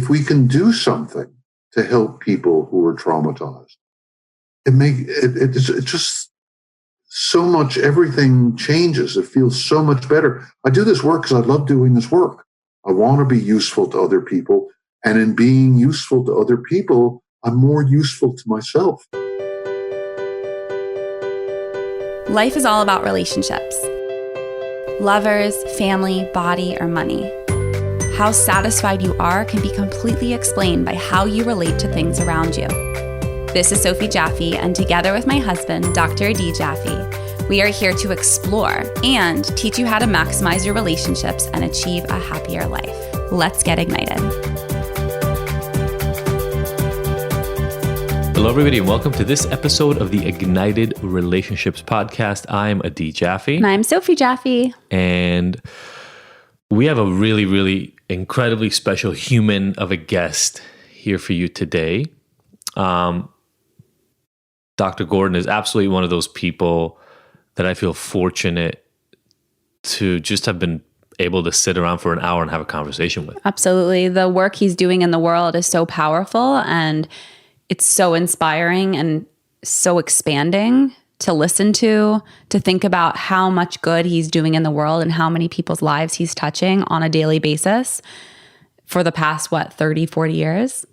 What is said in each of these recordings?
if we can do something to help people who are traumatized, it's just so much, everything changes. It feels so much better. I do this work because I love doing this work. I want to be useful to other people. And in being useful to other people, I'm more useful to myself. Life is all about relationships. Lovers, family, body, or money. How satisfied you are can be completely explained by how you relate to things around you. This is Sophie Jaffe, and together with my husband, Dr. Adi Jaffe, we are here to explore and teach you how to maximize your relationships and achieve a happier life. Let's get ignited. Hello, everybody, and welcome to this episode of the Ignited Relationships Podcast. I'm Adi Jaffe. And I'm Sophie Jaffe. And we have a really, really incredibly special human of a guest here for you today. Dr. Gordon is absolutely one of those people that I feel fortunate to just have been able to sit around for an hour and have a conversation with. Absolutely. The work he's doing in the world is so powerful, and it's so inspiring and so expanding to listen to think about how much good he's doing in the world and how many people's lives he's touching on a daily basis for the past, 30, 40 years?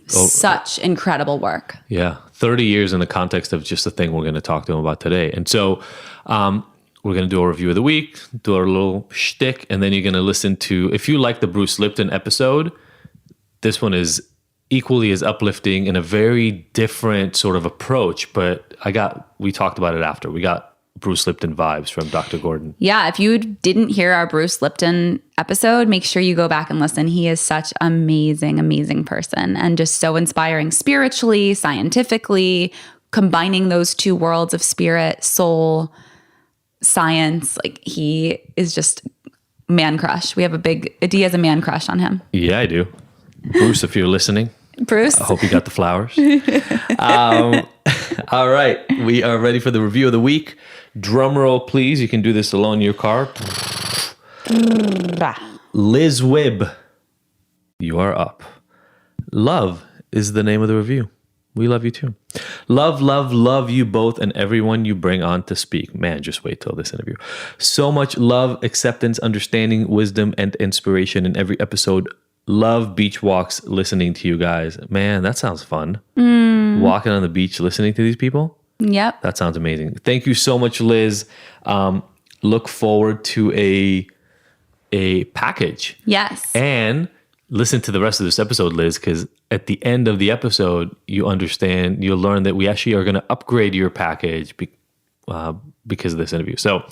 Such incredible work. Yeah, 30 years in the context of just the thing we're going to talk to him about today. And so we're going to do a review of the week, do our little shtick, and then you're going to listen to, if you like the Bruce Lipton episode, this one is equally as uplifting in a very different sort of approach, but we talked about it after. We got Bruce Lipton vibes from Dr. Gordon. Yeah, if you didn't hear our Bruce Lipton episode, make sure you go back and listen. He is such an amazing, amazing person and just so inspiring spiritually, scientifically, combining those two worlds of spirit, soul, science. Like, he is just man crush. We have Adi has a man crush on him. Yeah, I do. Bruce, if you're listening. Bruce. I hope you got the flowers. All right. We are ready for the review of the week. Drum roll, please. You can do this alone in your car. Liz Wibb, you are up. Love is the name of the review. We love you too. Love, love, love you both and everyone you bring on to speak. Man, just wait till this interview. So much love, acceptance, understanding, wisdom, and inspiration in every episode. Love beach walks listening to you guys. Man, that sounds fun. Walking on the beach listening to these people. Yep. That sounds amazing. Thank you so much, Liz. Look forward to a package. Yes. And listen to the rest of this episode, Liz, because at the end of the episode, you'll learn that we actually are going to upgrade your package because of this interview. So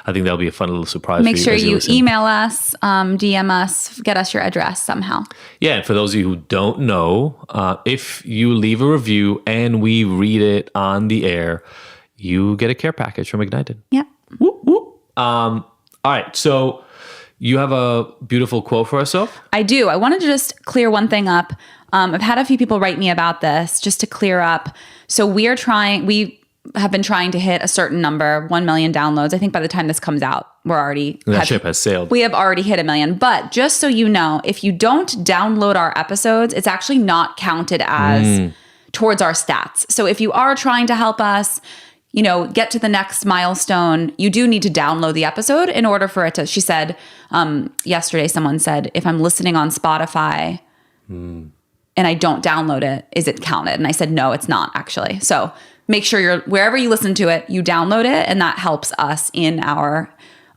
I think that'll be a fun little surprise. Make for you. Make sure you email us, DM us, get us your address somehow. Yeah, and for those of you who don't know, if you leave a review and we read it on the air, you get a care package from Ignited. Yeah. Whoop, whoop. All right, so you have a beautiful quote for us, Soph? I do. I wanted to just clear one thing up. I've had a few people write me about this just to clear up. So we have been trying to hit a certain number, 1 million downloads. I think by the time this comes out, ship has sailed. We have already hit 1 million. But just so you know, if you don't download our episodes, it's actually not counted as towards our stats. So if you are trying to help us, get to the next milestone, you do need to download the episode in order for it to, she said, yesterday someone said, if I'm listening on Spotify and I don't download it, is it counted? And I said, no, it's not actually. So make sure wherever you listen to it, you download it, and that helps us in our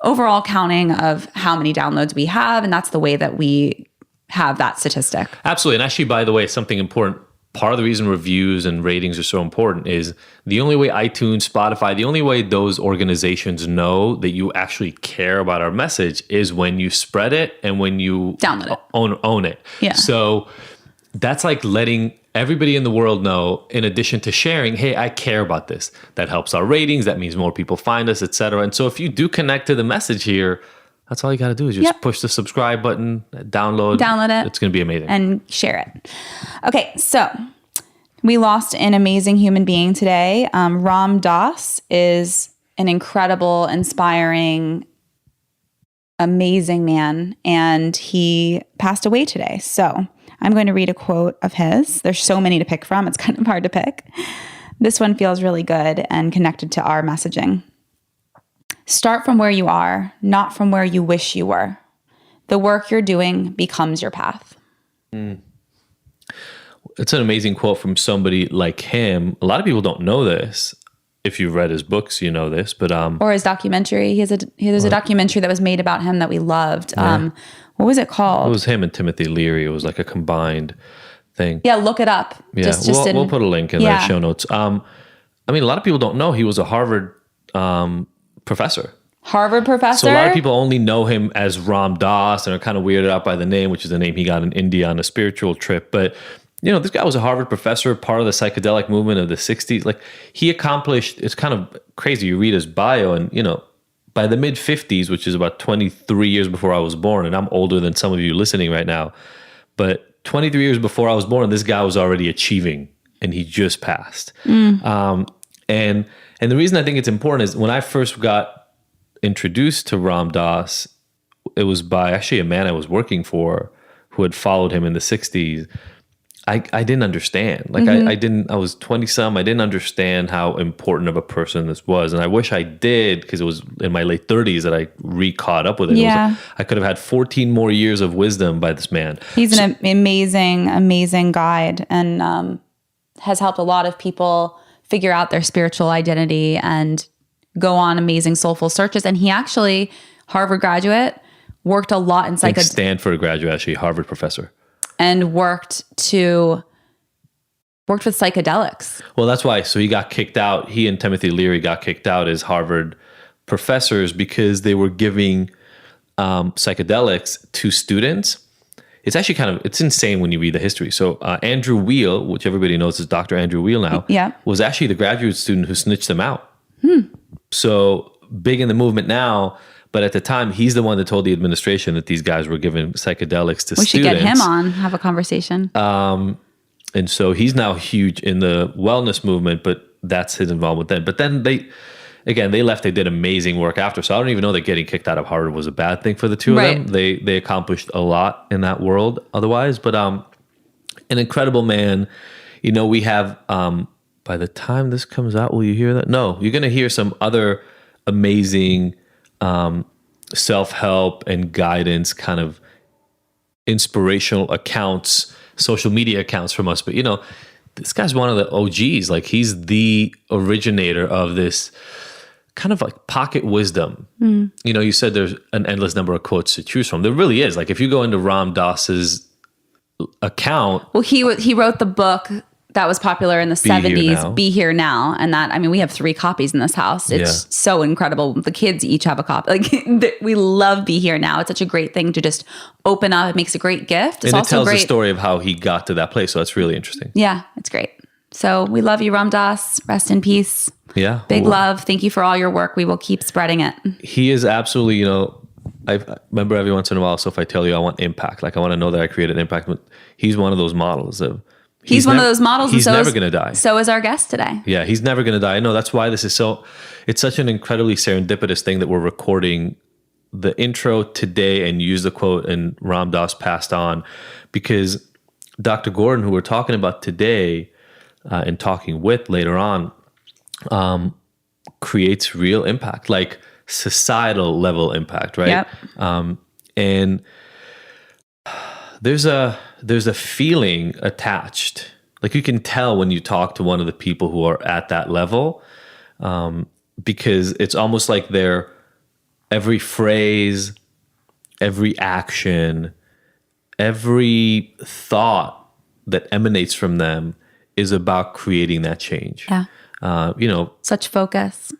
overall counting of how many downloads we have, and that's the way that we have that statistic. Absolutely. And actually, by the way, something important, part of the reason reviews and ratings are so important is the only way iTunes, Spotify, the only way those organizations know that you actually care about our message is when you spread it and when you download it. Own it. Yeah. So that's like letting everybody in the world know, in addition to sharing, hey, I care about this. That helps our ratings. That means more people find us, etc. And so if you do connect to the message here, that's all you got to do is just push the subscribe button, download it. It's going to be amazing. And share it. Okay, so we lost an amazing human being today. Ram Dass is an incredible, inspiring, amazing man, and he passed away today. So I'm going to read a quote of his. There's so many to pick from. It's kind of hard to pick. This one feels really good and connected to our messaging. Start from where you are, not from where you wish you were. The work you're doing becomes your path. It's an amazing quote from somebody like him. A lot of people don't know this. If you've read his books, you know this, but or his documentary. There's a documentary that was made about him that we loved. What was it called? It was him and Timothy Leary. It was like a combined thing. Yeah, look it up. Yeah, we'll put a link in the show notes. I mean, a lot of people don't know he was a Harvard professor. Harvard professor? So a lot of people only know him as Ram Dass and are kind of weirded out by the name, which is the name he got in India on a spiritual trip. But, you know, this guy was a Harvard professor, part of the psychedelic movement of the 60s. Like, he accomplished, it's kind of crazy. You read his bio and, you know, by the mid 50s, which is about 23 years before I was born, and I'm older than some of you listening right now, but 23 years before I was born, this guy was already achieving, and he just passed. And the reason I think it's important is when I first got introduced to Ram Dass, it was by actually a man I was working for who had followed him in the 60s. I didn't understand. Like, I was 20 some. I didn't understand how important of a person this was. And I wish I did, because it was in my late 30s that I caught up with it. Yeah. I could have had 14 more years of wisdom by this man. He's an amazing, amazing guide, and has helped a lot of people figure out their spiritual identity and go on amazing soulful searches. And he actually, Harvard graduate, worked a lot in Stanford graduate, actually, Harvard professor. And worked with psychedelics. Well, that's why. So he got kicked out. He and Timothy Leary got kicked out as Harvard professors because they were giving psychedelics to students. It's actually it's insane when you read the history. So Andrew Weil, which everybody knows is Dr. Andrew Weil now, was actually the graduate student who snitched them out. So big in the movement now. But at the time, he's the one that told the administration that these guys were giving psychedelics to students. We should get him on, have a conversation. And so he's now huge in the wellness movement, but that's his involvement then. But then they left. They did amazing work after. So I don't even know that getting kicked out of Harvard was a bad thing for the two of them. They accomplished a lot in that world otherwise. But an incredible man. You know, we have, by the time this comes out, will you hear that? No, you're going to hear some other amazing self-help and guidance kind of inspirational accounts, social media accounts from us. But, you know, this guy's one of the OGs. Like, he's the originator of this kind of like pocket wisdom. You know, you said there's an endless number of quotes to choose from. There really is. Like, if you go into Ram Dass's account. Well, he wrote the book that was popular in the 70s, Be Here Now. And that, I mean, we have 3 copies in this house. It's so incredible. The kids each have a copy. Like, we love Be Here Now. It's such a great thing to just open up. It makes a great gift. It's and also it tells great. The story of how he got to that place. So that's really interesting. Yeah, it's great. So we love you, Ram Dass. Rest in peace. Yeah. Big love. Thank you for all your work. We will keep spreading it. He is absolutely, you know, I remember every once in a while, so if I tell you I want impact, like I want to know that I created impact, he's one of those models of, He's one of those models. He's never going to die. So is our guest today. Yeah, he's never going to die. No, that's why this is it's such an incredibly serendipitous thing that we're recording the intro today and use the quote and Ram Dass passed on, because Dr. Gordon, who we're talking about today and talking with later on, creates real impact, like societal level impact, right? Yep. And there's a feeling attached. Like, you can tell when you talk to one of the people who are at that level, because it's almost like their every phrase, every action, every thought that emanates from them is about creating that change. Yeah. You know, such focus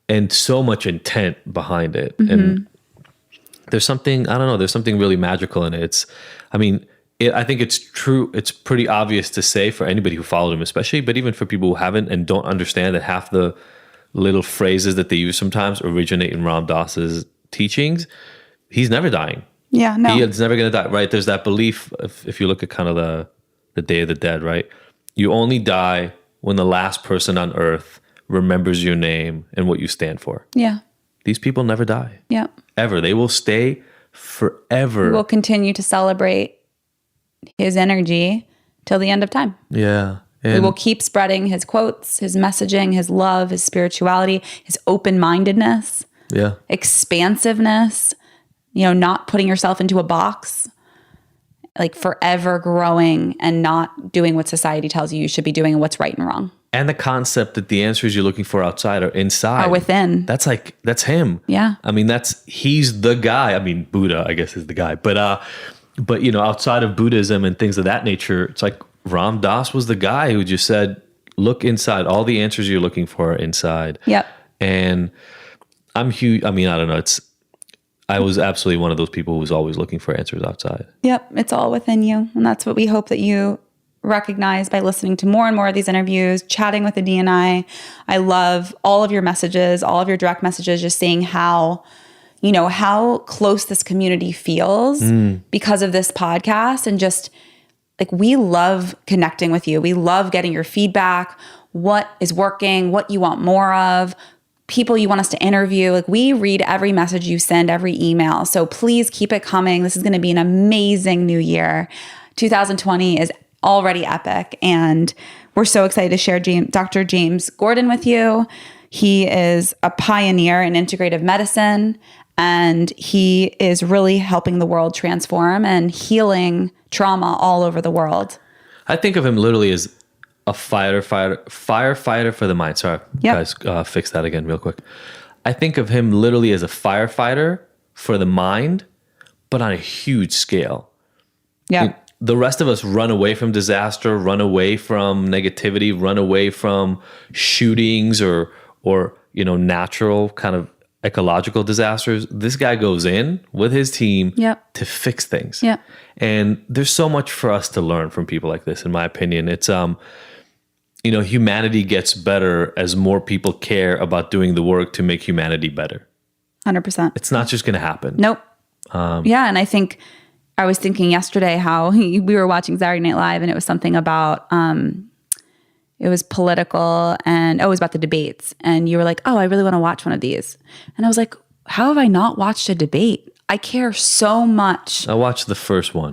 and so much intent behind it. And there's something, I don't know, there's something really magical in it. I think it's true. It's pretty obvious to say for anybody who followed him, especially, but even for people who haven't and don't understand that half the little phrases that they use sometimes originate in Ram Dass's teachings. He's never dying. Yeah, no. He's never going to die, right? There's that belief, if you look at kind of the Day of the Dead, right? You only die when the last person on earth remembers your name and what you stand for. Yeah. These people never die. Yeah. Ever. They will stay forever. We'll continue to celebrate his energy till the end of time. Yeah. We will keep spreading his quotes, his messaging, his love, his spirituality, his open-mindedness, expansiveness, not putting yourself into a box, like forever growing and not doing what society tells you should be doing and what's right and wrong. And the concept that the answers you're looking for outside are inside. Are within. That's him. Yeah. I mean, he's the guy. I mean, Buddha, I guess, is the guy. But outside of Buddhism and things of that nature, it's like Ram Dass was the guy who just said, look inside. All the answers you're looking for are inside. Yep. And I'm huge. I mean, I don't know. I was absolutely one of those people who was always looking for answers outside. Yep. It's all within you. And that's what we hope that you recognize by listening to more and more of these interviews, chatting with Adi and I. I love all of your messages, all of your direct messages, just saying how close this community feels because of this podcast. And just like, we love connecting with you. We love getting your feedback, what is working, what you want more of, people you want us to interview. Like, we read every message you send, every email. So please keep it coming. This is going to be an amazing new year. 2020 is already epic. And we're so excited to share Dr. James Gordon with you. He is a pioneer in integrative medicine, and he is really helping the world transform and healing trauma all over the world. I think of him literally as a firefighter for the mind. Sorry, guys, fix that again real quick. I think of him literally as a firefighter for the mind, but on a huge scale. Yeah. The rest of us run away from disaster, run away from negativity, run away from shootings or natural kind of ecological disasters. This guy goes in with his team to fix things. Yep. And there's so much for us to learn from people like this, in my opinion. It's, humanity gets better as more people care about doing the work to make humanity better. 100%. It's not just going to happen. Nope. And I think I was thinking yesterday how we were watching Saturday Night Live, and it was something about, it was political, and it was about the debates. And you were like, oh, I really want to watch one of these. And I was like, how have I not watched a debate? I care so much. I watched the first one.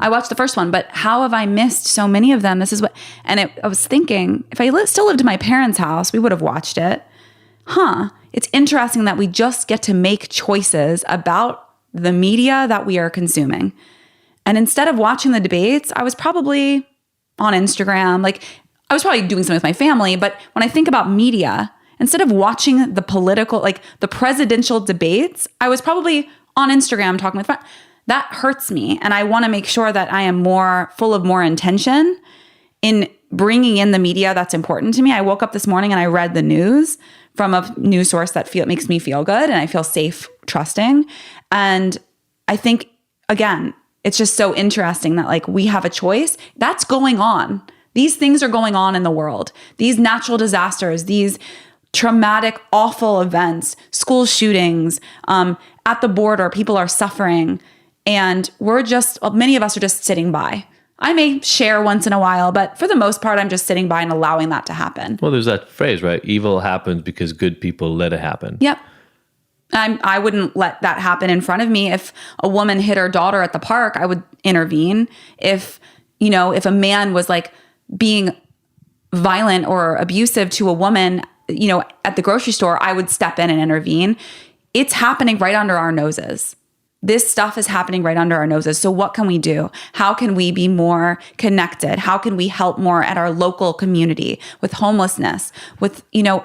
But how have I missed so many of them? This is what, I was thinking, if I still lived in my parents' house, we would have watched it. It's interesting that we just get to make choices about the media that we are consuming. And instead of watching the debates, I was probably on Instagram. Like, I was probably doing something with my family. But when I think about media, instead of watching the political, like the presidential debates, I was probably on Instagram talking with friends. That hurts me. And I want to make sure that I am full of more intention in bringing in the media that's important to me. I woke up this morning and I read the news from a news source that makes me feel good, and I feel safe trusting. And I think, again, it's just so interesting that like we have a choice. That's going on. These things are going on in the world. These natural disasters, these traumatic, awful events, school shootings, at the border, people are suffering. And many of us are just sitting by. I may share once in a while, but for the most part, I'm just sitting by and allowing that to happen. Well, there's that phrase, right? Evil happens because good people let it happen. Yep. I wouldn't let that happen in front of me. If a woman hit her daughter at the park, I would intervene. If a man was like being violent or abusive to a woman, at the grocery store, I would step in and intervene. It's happening right under our noses. This stuff is happening right under our noses. So what can we do? How can we be more connected? How can we help more at our local community with homelessness? With,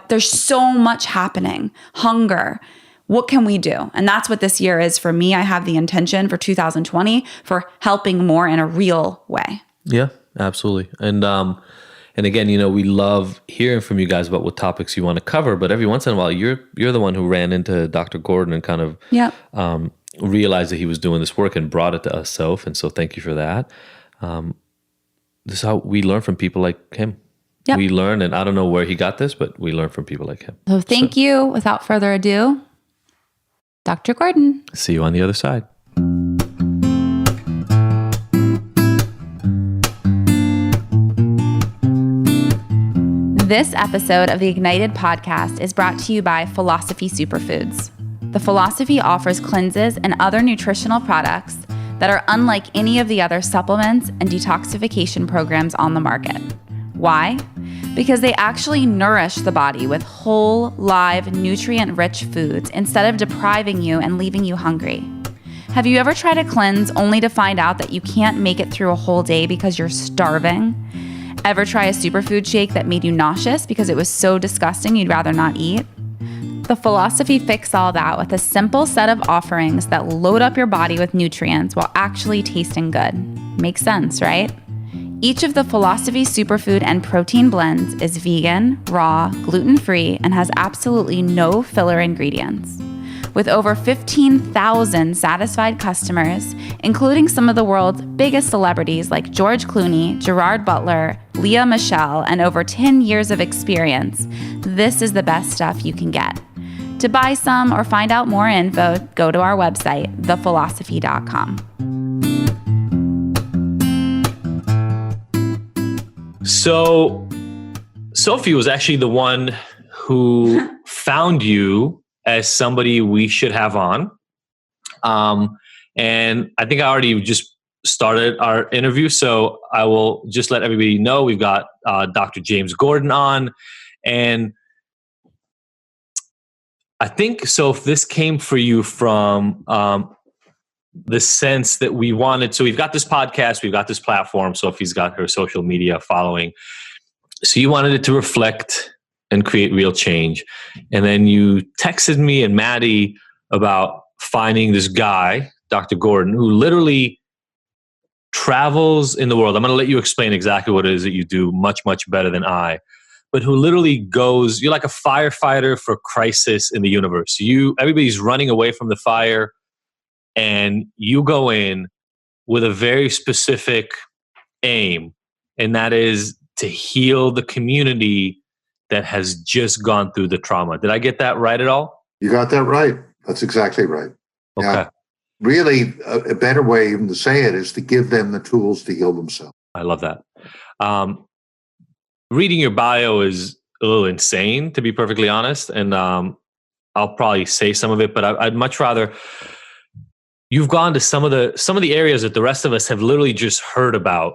there's so much happening. Hunger. What can we do? And that's what this year is for me. I have the intention for 2020 for helping more in a real way. Yeah, absolutely. And again, we love hearing from you guys about what topics you want to cover. But every once in a while, you're the one who ran into Dr. Gordon and kind of realized that he was doing this work and brought it to us self. And so thank you for that. This is how we learn from people like him. Yep. We learn, and I don't know where he got this, but we learn from people like him. So thank you. Without further ado, Dr. Gordon. See you on the other side. This episode of the Ignited podcast is brought to you by Philosophy Superfoods. The Philosophy offers cleanses and other nutritional products that are unlike any of the other supplements and detoxification programs on the market. Why? Because they actually nourish the body with whole, live, nutrient-rich foods instead of depriving you and leaving you hungry. Have you ever tried a cleanse only to find out that you can't make it through a whole day because you're starving? Ever try a superfood shake that made you nauseous because it was so disgusting you'd rather not eat? The Philosophy fixes all that with a simple set of offerings that load up your body with nutrients while actually tasting good. Makes sense, right? Each of the Philosophy superfood and protein blends is vegan, raw, gluten-free, and has absolutely no filler ingredients. With over 15,000 satisfied customers, including some of the world's biggest celebrities like George Clooney, Gerard Butler, Lea Michele, and over 10 years of experience, this is the best stuff you can get. To buy some or find out more info, go to our website, thephilosophy.com. So, Sophie was actually the one who found you as somebody we should have on. And I think I already just started our interview, so I will just let everybody know we've got Dr. James Gordon on. And I think, so if this came for you from the sense that we wanted, so we've got this podcast, we've got this platform, Sophie's got her social media following. So you wanted it to reflect and create real change. And then you texted me and Maddie about finding this guy, Dr. Gordon, who literally travels in the world. I'm going to let you explain exactly what it is that you do much, much better than I. But who literally goes, you're like a firefighter for crisis in the universe. Everybody's running away from the fire, and you go in with a very specific aim, and that is to heal the community that has just gone through the trauma. Did I get that right at all? You got that right. That's exactly right. Okay. Yeah. Really, a better way even to say it is to give them the tools to heal themselves. I love that. Reading your bio is a little insane, to be perfectly honest. And I'll probably say some of it, but I'd much rather, you've gone to some of the areas that the rest of us have literally just heard about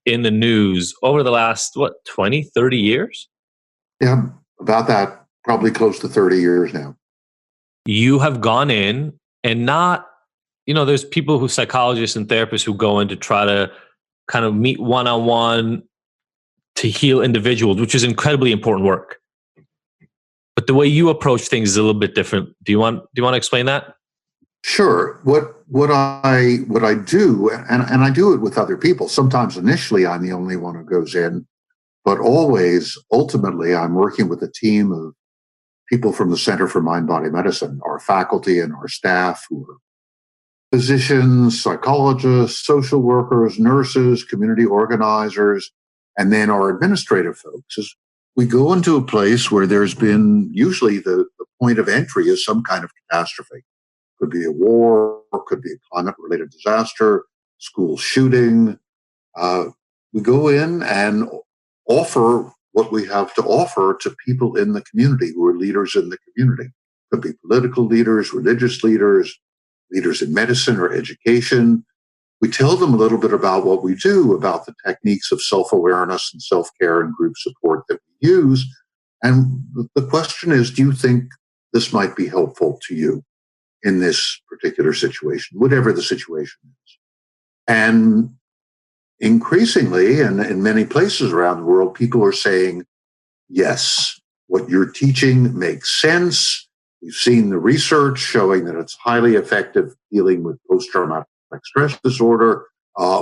in the news over the last, 20, 30 years? Yeah, about that, probably close to 30 years now. You have gone in and not, there's people who, psychologists and therapists, who go in to try to kind of meet one-on-one to heal individuals, which is incredibly important work. But the way you approach things is a little bit different. Do you want to explain that? Sure. What I do, and I do it with other people. Sometimes initially I'm the only one who goes in, but always, ultimately, I'm working with a team of people from the Center for Mind-Body Medicine, our faculty and our staff, who are physicians, psychologists, social workers, nurses, community organizers, and then our administrative folks. Is we go into a place where there's been, usually the point of entry is some kind of catastrophe. Could be a war, could be a climate-related disaster, school shooting. We go in and offer what we have to offer to people in the community who are leaders in the community. Could be political leaders, religious leaders, leaders in medicine or education. We tell them a little bit about what we do, about the techniques of self-awareness and self-care and group support that we use. And the question is, do you think this might be helpful to you in this particular situation, whatever the situation is? And increasingly, and in many places around the world, people are saying, yes, what you're teaching makes sense. We've seen the research showing that it's highly effective dealing with post-traumatic stress disorder.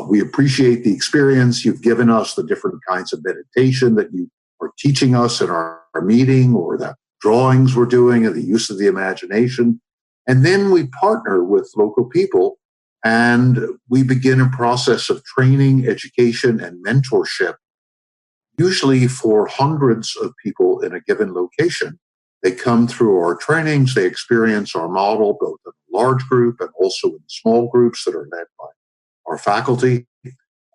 We appreciate the experience you've given us, the different kinds of meditation that you are teaching us in our meeting, or the drawings we're doing, and the use of the imagination. And then we partner with local people, and we begin a process of training, education, and mentorship, usually for hundreds of people in a given location. They come through our trainings, they experience our model, both in a large group and also in small groups that are led by our faculty.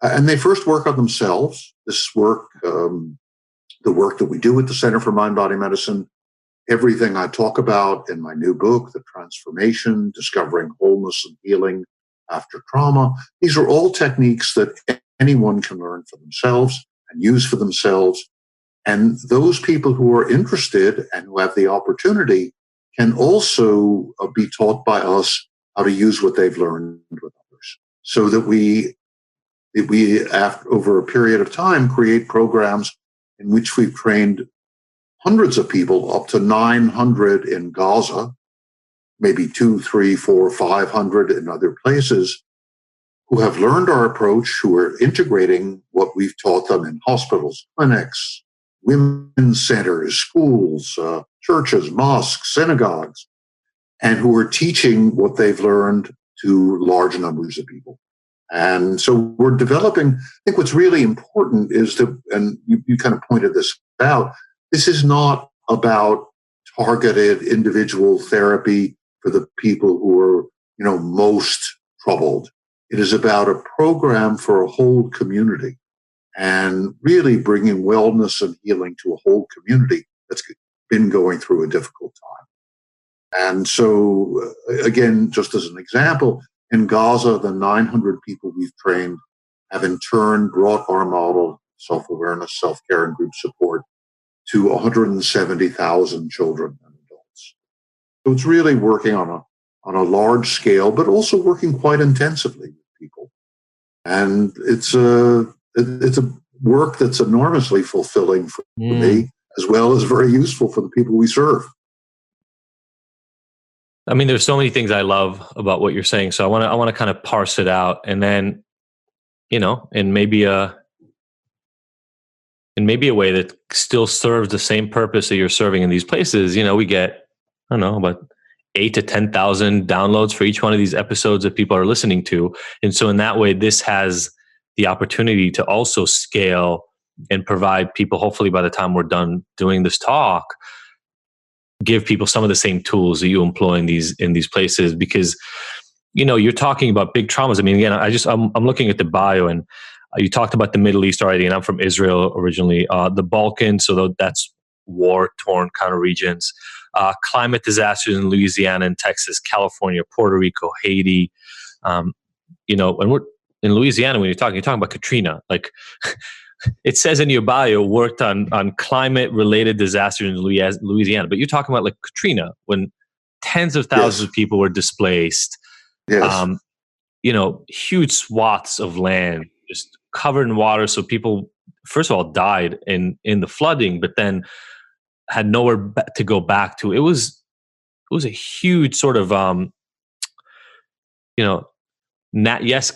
And they first work on themselves. This work, the work that we do at the Center for Mind-Body Medicine, everything I talk about in my new book, The Transformation, Discovering Wholeness and Healing after trauma. These are all techniques that anyone can learn for themselves and use for themselves. And those people who are interested and who have the opportunity can also be taught by us how to use what they've learned with others, so that we over a period of time, create programs in which we've trained hundreds of people, up to 900 in Gaza, maybe 200, 300, 400, 500 in other places, who have learned our approach, who are integrating what we've taught them in hospitals, clinics, women's centers, schools, churches, mosques, synagogues, and who are teaching what they've learned to large numbers of people. And so we're developing, I think what's really important is that, and you kind of pointed this out, this is not about targeted individual therapy for the people who are, most troubled. It is about a program for a whole community, and really bringing wellness and healing to a whole community that's been going through a difficult time. And so, again, just as an example, in Gaza, the 900 people we've trained have in turn brought our model, self-awareness, self-care, and group support, to 170,000 children and adults. So it's really working on a large scale, but also working quite intensively with people. And it's a work that's enormously fulfilling for me, as well as very useful for the people we serve. I mean, there's so many things I love about what you're saying. So I want to kind of parse it out, and then, in maybe a way that still serves the same purpose that you're serving in these places. We get, I don't know, about 8,000 to 10,000 downloads for each one of these episodes that people are listening to. And so in that way, this has the opportunity to also scale and provide people, hopefully by the time we're done doing this talk, give people some of the same tools that you employ in these places. Because, you're talking about big traumas. I mean, again, I'm looking at the bio, and you talked about the Middle East already, and I'm from Israel originally. The Balkans, so that's war-torn kind of regions. Climate disasters in Louisiana and Texas, California, Puerto Rico, Haiti. And we're in Louisiana. When you're talking about Katrina. Like, it says in your bio, worked on climate-related disasters in Louisiana, but you're talking about like Katrina, when tens of thousands of people were displaced. Yes. Huge swaths of land just covered in water. So people, first of all, died in the flooding, but then had nowhere to go back to. It was a huge sort of,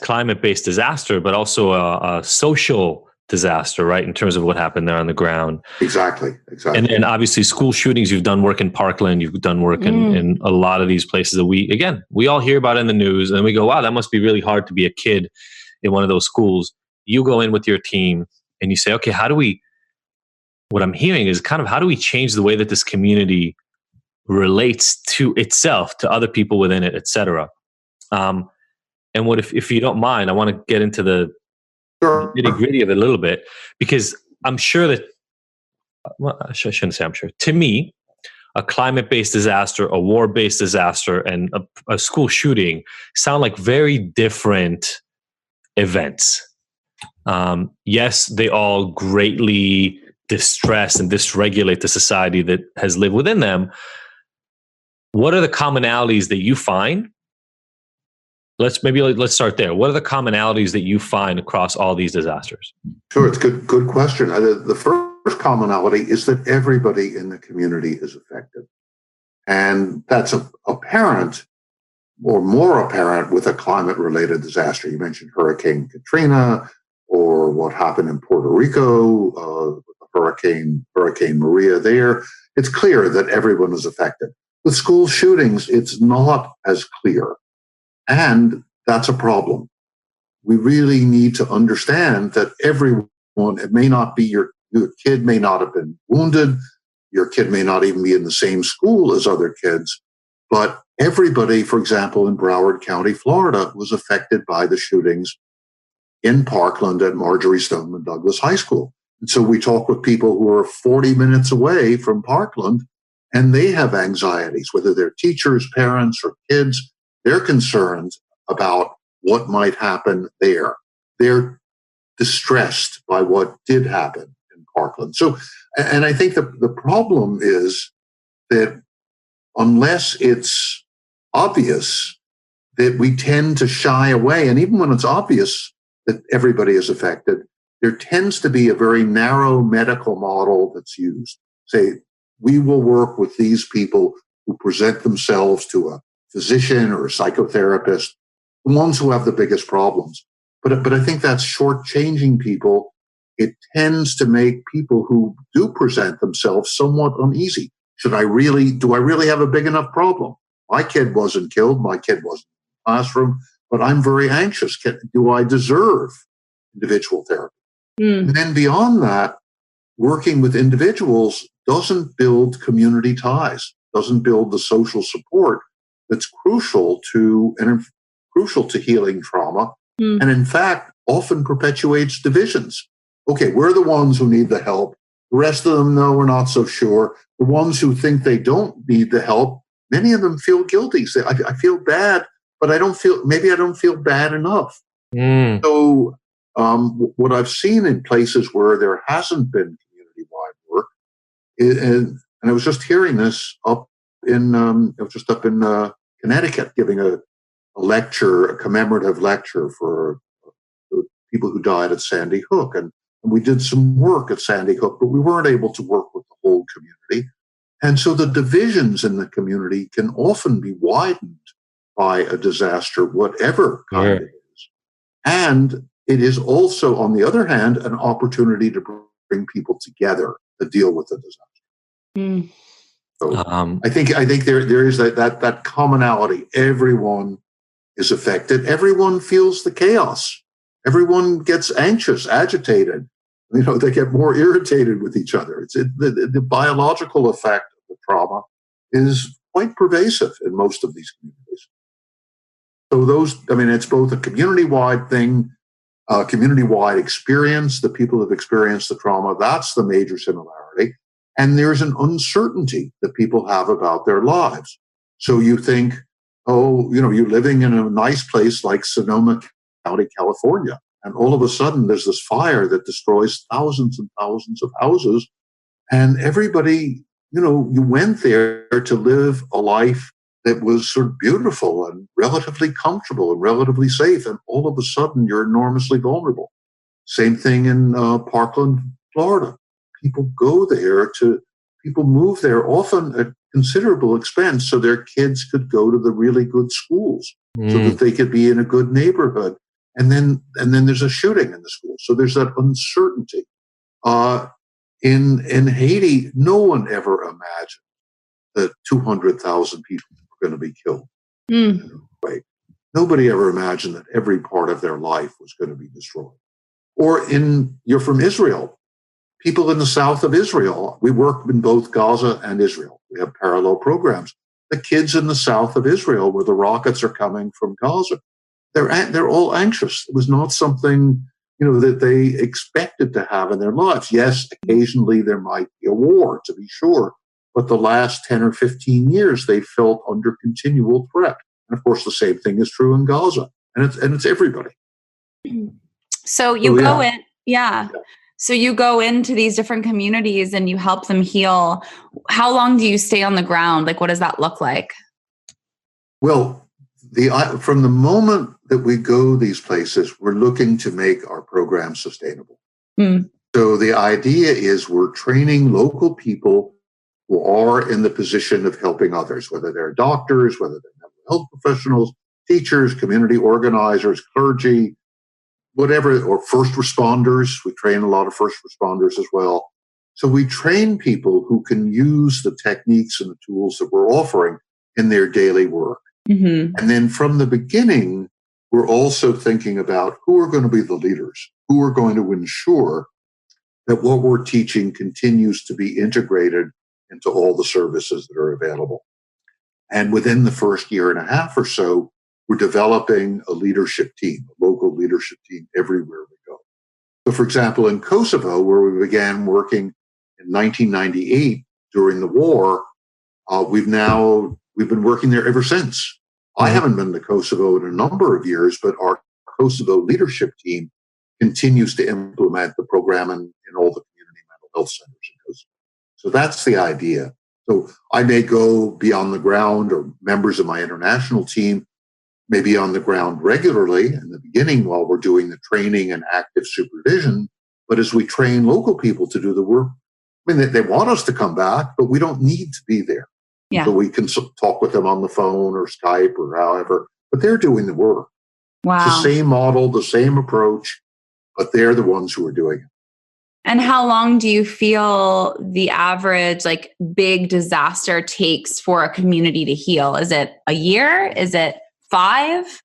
climate-based disaster, but also a social disaster, right? In terms of what happened there on the ground. Exactly. And then obviously school shootings, you've done work in Parkland, you've done work in a lot of these places that we all hear about in the news, and we go, wow, that must be really hard to be a kid in one of those schools. You go in with your team and you say, okay, what I'm hearing is kind of how do we change the way that this community relates to itself, to other people within it, et cetera. And what if you don't mind, I want to get into the nitty-gritty of it a little bit, because I'm sure that, well, I shouldn't say I'm sure. To me, a climate-based disaster, a war-based disaster, and a school shooting sound like very different events. Yes, they all greatly distress and dysregulate the society that has lived within them. What are the commonalities that you find? Let's start there. What are the commonalities that you find across all these disasters? Sure, it's good question. The first commonality is that everybody in the community is affected, and that's apparent, or more apparent, with a climate-related disaster. You mentioned Hurricane Katrina, or what happened in Puerto Rico, Hurricane Maria. There, it's clear that everyone is affected. With school shootings, it's not as clear. And that's a problem. We really need to understand that everyone, it may not be your kid may not have been wounded, your kid may not even be in the same school as other kids, but everybody, for example, in Broward County, Florida, was affected by the shootings in Parkland at Marjorie Stoneman Douglas High School. And so we talk with people who are 40 minutes away from Parkland, and they have anxieties, whether they're teachers, parents, or kids. They're concerned about what might happen there. They're distressed by what did happen in Parkland. So, and I think the problem is that unless it's obvious, that we tend to shy away. And even when it's obvious that everybody is affected, there tends to be a very narrow medical model that's used. Say, we will work with these people who present themselves to a physician or a psychotherapist, the ones who have the biggest problems. But I think that's shortchanging people. It tends to make people who do present themselves somewhat uneasy. Do I really have a big enough problem? My kid wasn't killed. My kid wasn't in the classroom, but I'm very anxious. Do I deserve individual therapy? And then beyond that, working with individuals doesn't build community ties, doesn't build the social support that's crucial to healing trauma, and in fact, often perpetuates divisions. Okay, we're the ones who need the help. The rest of them, no, we're not so sure. The ones who think they don't need the help, many of them feel guilty. Say, I feel bad, but I don't feel bad enough. So what I've seen in places where there hasn't been community-wide work, and I was just hearing this up in Connecticut, giving a commemorative lecture for the people who died at Sandy Hook. And we did some work at Sandy Hook, but we weren't able to work with the whole community. And so the divisions in the community can often be widened by a disaster, whatever kind it is. And it is also, on the other hand, an opportunity to bring people together to deal with the disaster. So I think there is that commonality. Everyone is affected. Everyone feels the chaos. Everyone gets anxious, agitated. They get more irritated with each other. The biological effect of the trauma is quite pervasive in most of these communities. So it's both a community-wide thing, community-wide experience. The people who've experienced the trauma, that's the major similarity. And there's an uncertainty that people have about their lives. So you think, you're living in a nice place like Sonoma County, California, and all of a sudden there's this fire that destroys thousands and thousands of houses. And everybody, you went there to live a life that was sort of beautiful and relatively comfortable and relatively safe. And all of a sudden you're enormously vulnerable. Same thing in Parkland, Florida. People move there often at considerable expense so their kids could go to the really good schools, so that they could be in a good neighborhood. And then there's a shooting in the school. So there's that uncertainty. In Haiti, no one ever imagined that 200,000 people were going to be killed. Right? Nobody ever imagined that every part of their life was going to be destroyed. Or you're from Israel. People in the south of Israel, we work in both Gaza and Israel. We have parallel programs. The kids in the south of Israel, where the rockets are coming from Gaza, they're all anxious. It was not something that they expected to have in their lives. Yes, occasionally there might be a war, to be sure, but the last 10 or 15 years they felt under continual threat. And of course, the same thing is true in Gaza, and it's everybody. So you go in, So you go into these different communities and you help them heal. How long do you stay on the ground? Like, what does that look like? Well, from the moment that we go these places, we're looking to make our program sustainable. So the idea is we're training local people who are in the position of helping others, whether they're doctors, whether they're mental health professionals, teachers, community organizers, clergy, whatever, or first responders. We train a lot of first responders as well. So we train people who can use the techniques and the tools that we're offering in their daily work. And then from the beginning, we're also thinking about who are going to be the leaders, who are going to ensure that what we're teaching continues to be integrated into all the services that are available. And within the first year and a half or so, we're developing a leadership team, a local leadership team everywhere we go. So, for example, in Kosovo, where we began working in 1998 during the war, we've been working there ever since. I haven't been to Kosovo in a number of years, but our Kosovo leadership team continues to implement the program in all the community mental health centers in Kosovo. So that's the idea. So I may go be on the ground, or members of my international team may be on the ground regularly in the beginning while we're doing the training and active supervision. But as we train local people to do the work, I mean, they want us to come back, but we don't need to be there. Yeah. So we can talk with them on the phone or Skype or however, but they're doing the work. Wow. It's the same model, the same approach, but they're the ones who are doing it. And how long do you feel the average like big disaster takes for a community to heal? Is it a year? Is it 5?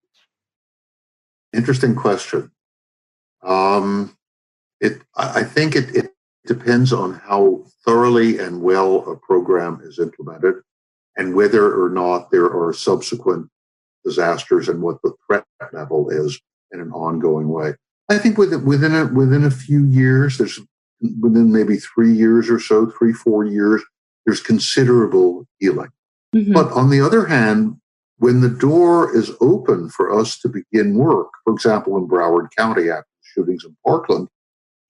Interesting question. I think it depends on how thoroughly and well a program is implemented, and whether or not there are subsequent disasters and what the threat level is in an ongoing way. I think within a few years, within maybe 3 years or so, 3-4 years, there's considerable healing. Mm-hmm. But on the other hand, when the door is open for us to begin work, for example, in Broward County after the shootings in Parkland,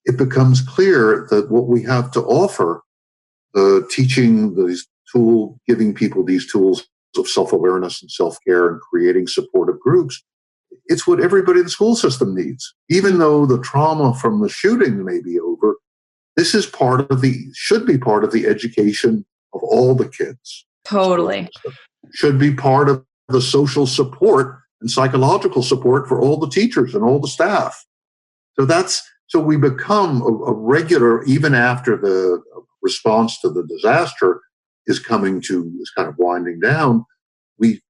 it becomes clear that what we have to offer, giving people these tools of self-awareness and self-care and creating supportive groups, it's what everybody in the school system needs. Even though the trauma from the shooting may be over, this is should be part of the education of all the kids. Totally. Should be part of the social support and psychological support for all the teachers and all the staff. So we become a regular, even after the response to the disaster is kind of winding down, we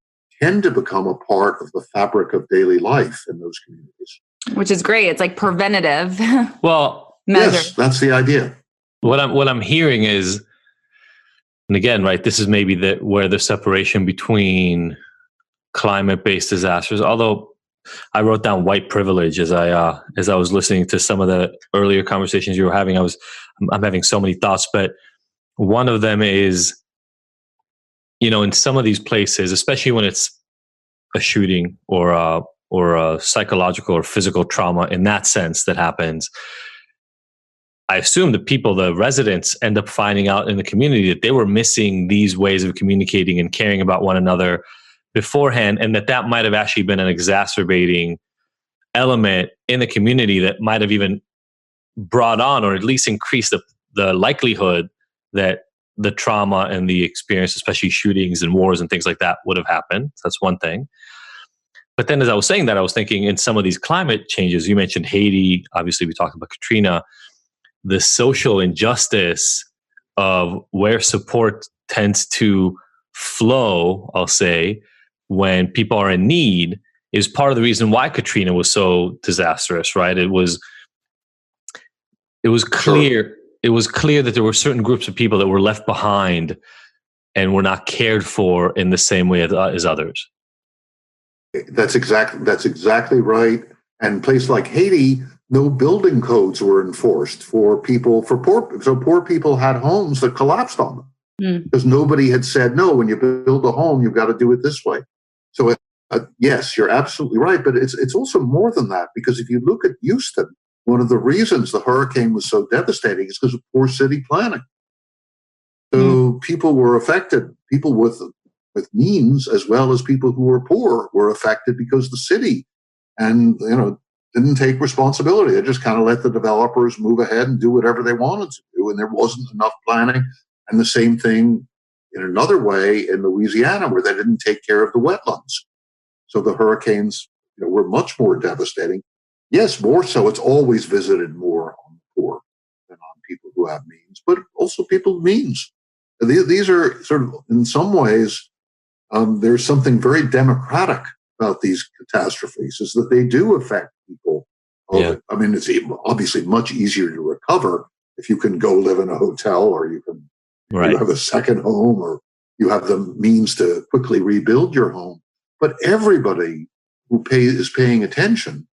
tend to become a part of the fabric of daily life in those communities. Which is great. It's like preventative. Well, measure. Yes, that's the idea. What I'm hearing is, and again, right, this is maybe where the separation between climate-based disasters, although I wrote down white privilege as I was listening to some of the earlier conversations you were having. I'm having so many thoughts, but one of them is, in some of these places, especially when it's a shooting or a psychological or physical trauma in that sense that happens, I assume the residents end up finding out in the community that they were missing these ways of communicating and caring about one another beforehand, and that might have actually been an exacerbating element in the community that might have even brought on, or at least increased the likelihood that the trauma and the experience, especially shootings and wars and things like that, would have happened. So that's one thing. But then as I was saying that, I was thinking in some of these climate changes, you mentioned Haiti, obviously we talked about Katrina, the social injustice of where support tends to flow, I'll say, when people are in need, is part of the reason why Katrina was so disastrous, right? It was clear. Sure. It was clear that there were certain groups of people that were left behind and were not cared for in the same way as others. That's exactly right. And places like Haiti, no building codes were enforced for poor. So poor people had homes that collapsed on them because nobody had said, no, when you build a home, you've got to do it this way. So yes, you're absolutely right. But it's also more than that, because if you look at Houston, one of the reasons the hurricane was so devastating is because of poor city planning. So people were affected. People with means, as well as people who were poor, were affected because the city didn't take responsibility. They just kind of let the developers move ahead and do whatever they wanted to do, and there wasn't enough planning. And the same thing in another way in Louisiana, where they didn't take care of the wetlands. So the hurricanes were much more devastating. Yes, more so. It's always visited more on the poor than on people who have means, but also people with means. These are sort of, in some ways, there's something very democratic about these catastrophes, is that they do affect people. Yeah. I mean, it's obviously much easier to recover if you can go live in a hotel, or you have a second home, or you have the means to quickly rebuild your home. But everybody who is paying attention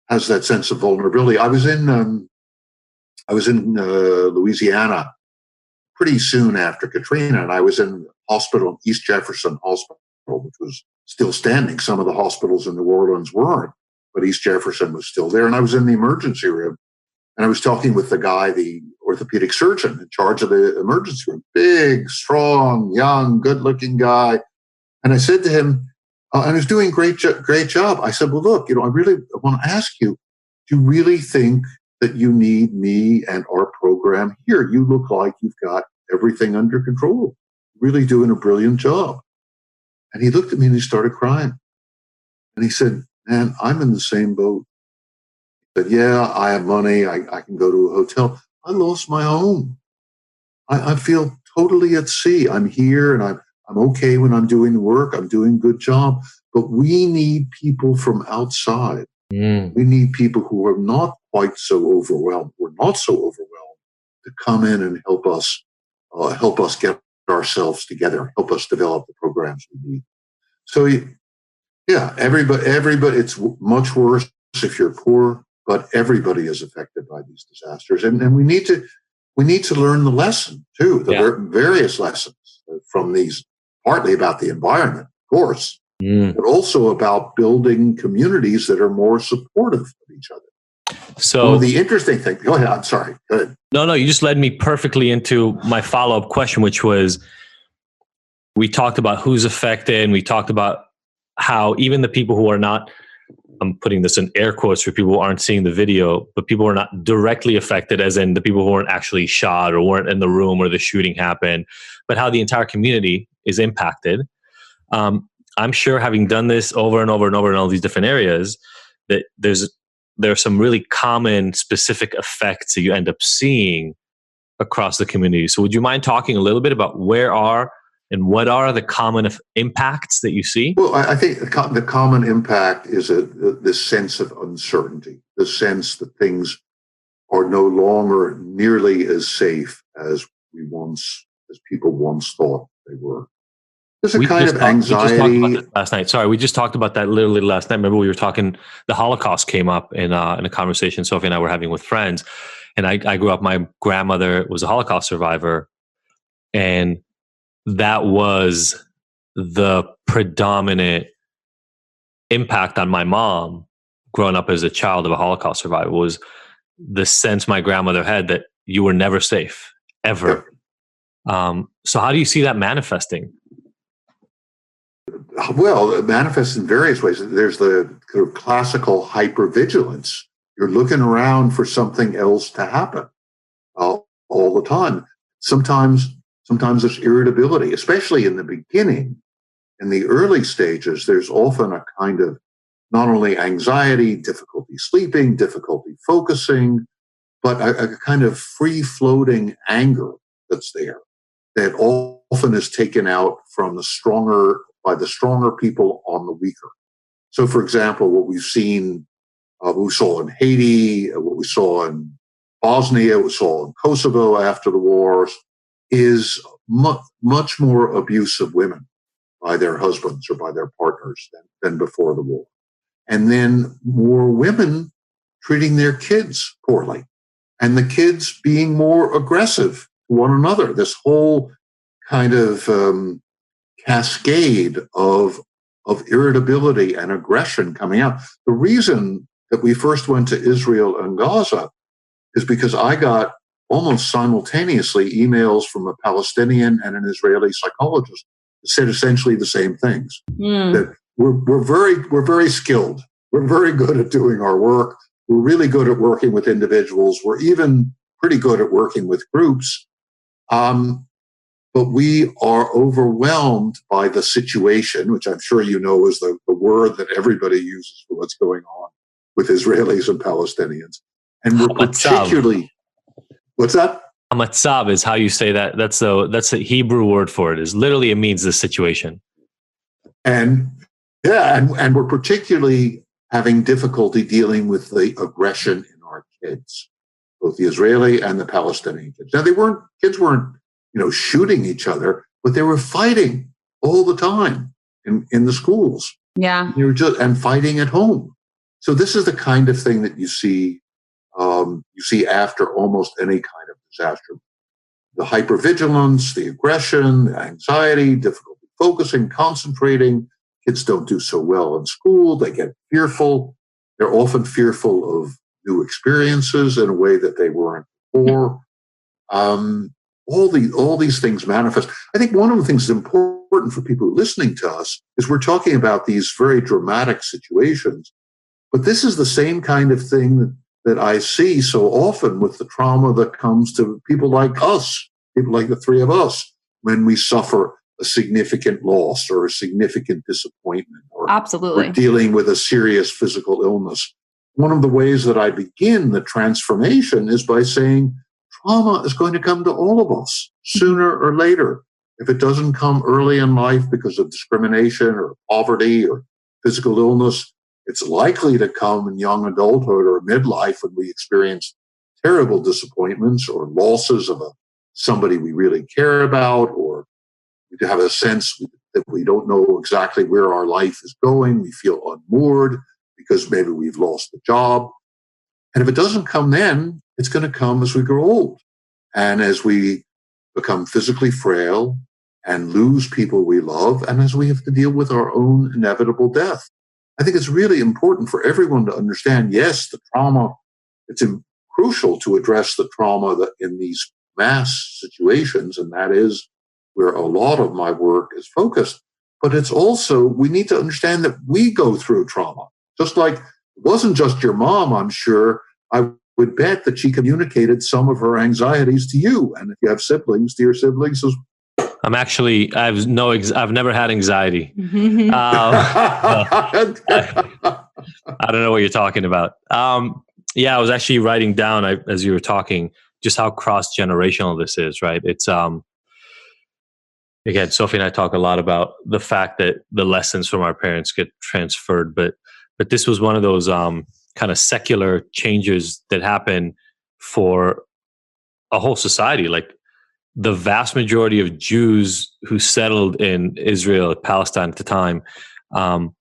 has that sense of vulnerability. I was in Louisiana pretty soon after Katrina, and I was in hospital, East Jefferson Hospital, which was still standing. Some of the hospitals in New Orleans weren't, but East Jefferson was still there. And I was in the emergency room, and I was talking with the guy, the orthopedic surgeon in charge of the emergency room, big, strong, young, good-looking guy. And I said to him, and he was doing a great job. I said, well, look, I really want to ask you, do you really think that you need me and our program here? You look like you've got everything under control, really doing a brilliant job. And he looked at me and he started crying. And he said, man, I'm in the same boat. He said, yeah, I have money. I can go to a hotel. I lost my home. I feel totally at sea. I'm here and I'm okay when I'm doing the work. I'm doing a good job. But we need people from outside. We need people who are not quite so overwhelmed. We're not so overwhelmed to come in and help us get ourselves together, help us develop the programs we need. So, yeah, everybody. It's much worse if you're poor, but everybody is affected by these disasters, and we need to learn the lesson too, various lessons from these. Partly about the environment, of course, but also about building communities that are more supportive of each other. So the interesting thing, go ahead, I'm sorry, go ahead. No, you just led me perfectly into my follow-up question, which was, we talked about who's affected, and we talked about how even the people who are not, I'm putting this in air quotes for people who aren't seeing the video, but people who are not directly affected, as in the people who weren't actually shot or weren't in the room where the shooting happened, but how the entire community is impacted. I'm sure, having done this over and over and over in all these different areas, that there are some really common specific effects that you end up seeing across the community. So would you mind talking a little bit about what are the common impacts that you see? Well, I think the common impact is this sense of uncertainty, the sense that things are no longer nearly as safe as people once thought they were. There's a kind of anxiety. We just talked about that last night. Sorry, we just talked about that literally last night. Remember, we were talking, the Holocaust came up in a conversation Sophie and I were having with friends. And I grew up, my grandmother was a Holocaust survivor. And that was the predominant impact on my mom growing up as a child of a Holocaust survivor, was the sense my grandmother had that you were never safe, ever. Yep. So how do you see that manifesting? Well, it manifests in various ways. There's the kind of classical hypervigilance. You're looking around for something else to happen all the time. Sometimes there's irritability, especially in the beginning. In the early stages, there's often a kind of not only anxiety, difficulty sleeping, difficulty focusing, but a kind of free-floating anger that's there that often is taken out by the stronger people on the weaker. So, for example, what we saw in Haiti, what we saw in Bosnia, what we saw in Kosovo after the wars, is much more abuse of women by their husbands or by their partners than before the war. And then more women treating their kids poorly, and the kids being more aggressive to one another. This whole kind of cascade of irritability and aggression coming out. The reason that we first went to Israel and Gaza is because I got almost simultaneously emails from a Palestinian and an Israeli psychologist that said essentially the same things. That we're very skilled. We're very good at doing our work. We're really good at working with individuals. We're even pretty good at working with groups. But we are overwhelmed by the situation, which I'm sure you know is the word that everybody uses for what's going on with Israelis and Palestinians. And we're particularly, what's that? Hamatzab is how you say that. That's the Hebrew word for it. Is literally, it means the situation. And we're particularly having difficulty dealing with the aggression in our kids, both the Israeli and the Palestinian kids. Now, kids weren't shooting each other, but they were fighting all the time in the schools. Yeah. And fighting at home. So this is the kind of thing that you see after almost any kind of disaster. The hypervigilance, the aggression, the anxiety, difficulty focusing, concentrating. Kids don't do so well in school. They get fearful. They're often fearful of new experiences in a way that they weren't before. All these things manifest. I think one of the things that's important for people listening to us is we're talking about these very dramatic situations, but this is the same kind of thing that I see so often with the trauma that comes to people like us, people like the three of us, when we suffer a significant loss or a significant disappointment, or absolutely, we're dealing with a serious physical illness. One of the ways that I begin the transformation is by saying trauma is going to come to all of us sooner or later. If it doesn't come early in life because of discrimination or poverty or physical illness, it's likely to come in young adulthood or midlife when we experience terrible disappointments or losses of somebody we really care about, or we have a sense that we don't know exactly where our life is going. We feel unmoored because maybe we've lost the job. And if it doesn't come then, it's going to come as we grow old and as we become physically frail and lose people we love, and as we have to deal with our own inevitable death. I think it's really important for everyone to understand, yes, the trauma, it's crucial to address the trauma that in these mass situations, and that is where a lot of my work is focused. But it's also, we need to understand that we go through trauma. Just like it wasn't just your mom, I'm sure. I would bet that she communicated some of her anxieties to you. And if you have siblings, to your siblings as I've never had anxiety. I don't know what you're talking about. I was actually writing down as you were talking, just how cross-generational this is, right? It's, again, Sophie and I talk a lot about the fact that the lessons from our parents get transferred, but this was one of those kind of secular changes that happen for a whole society. Like the vast majority of Jews who settled in Israel, Palestine at the time, all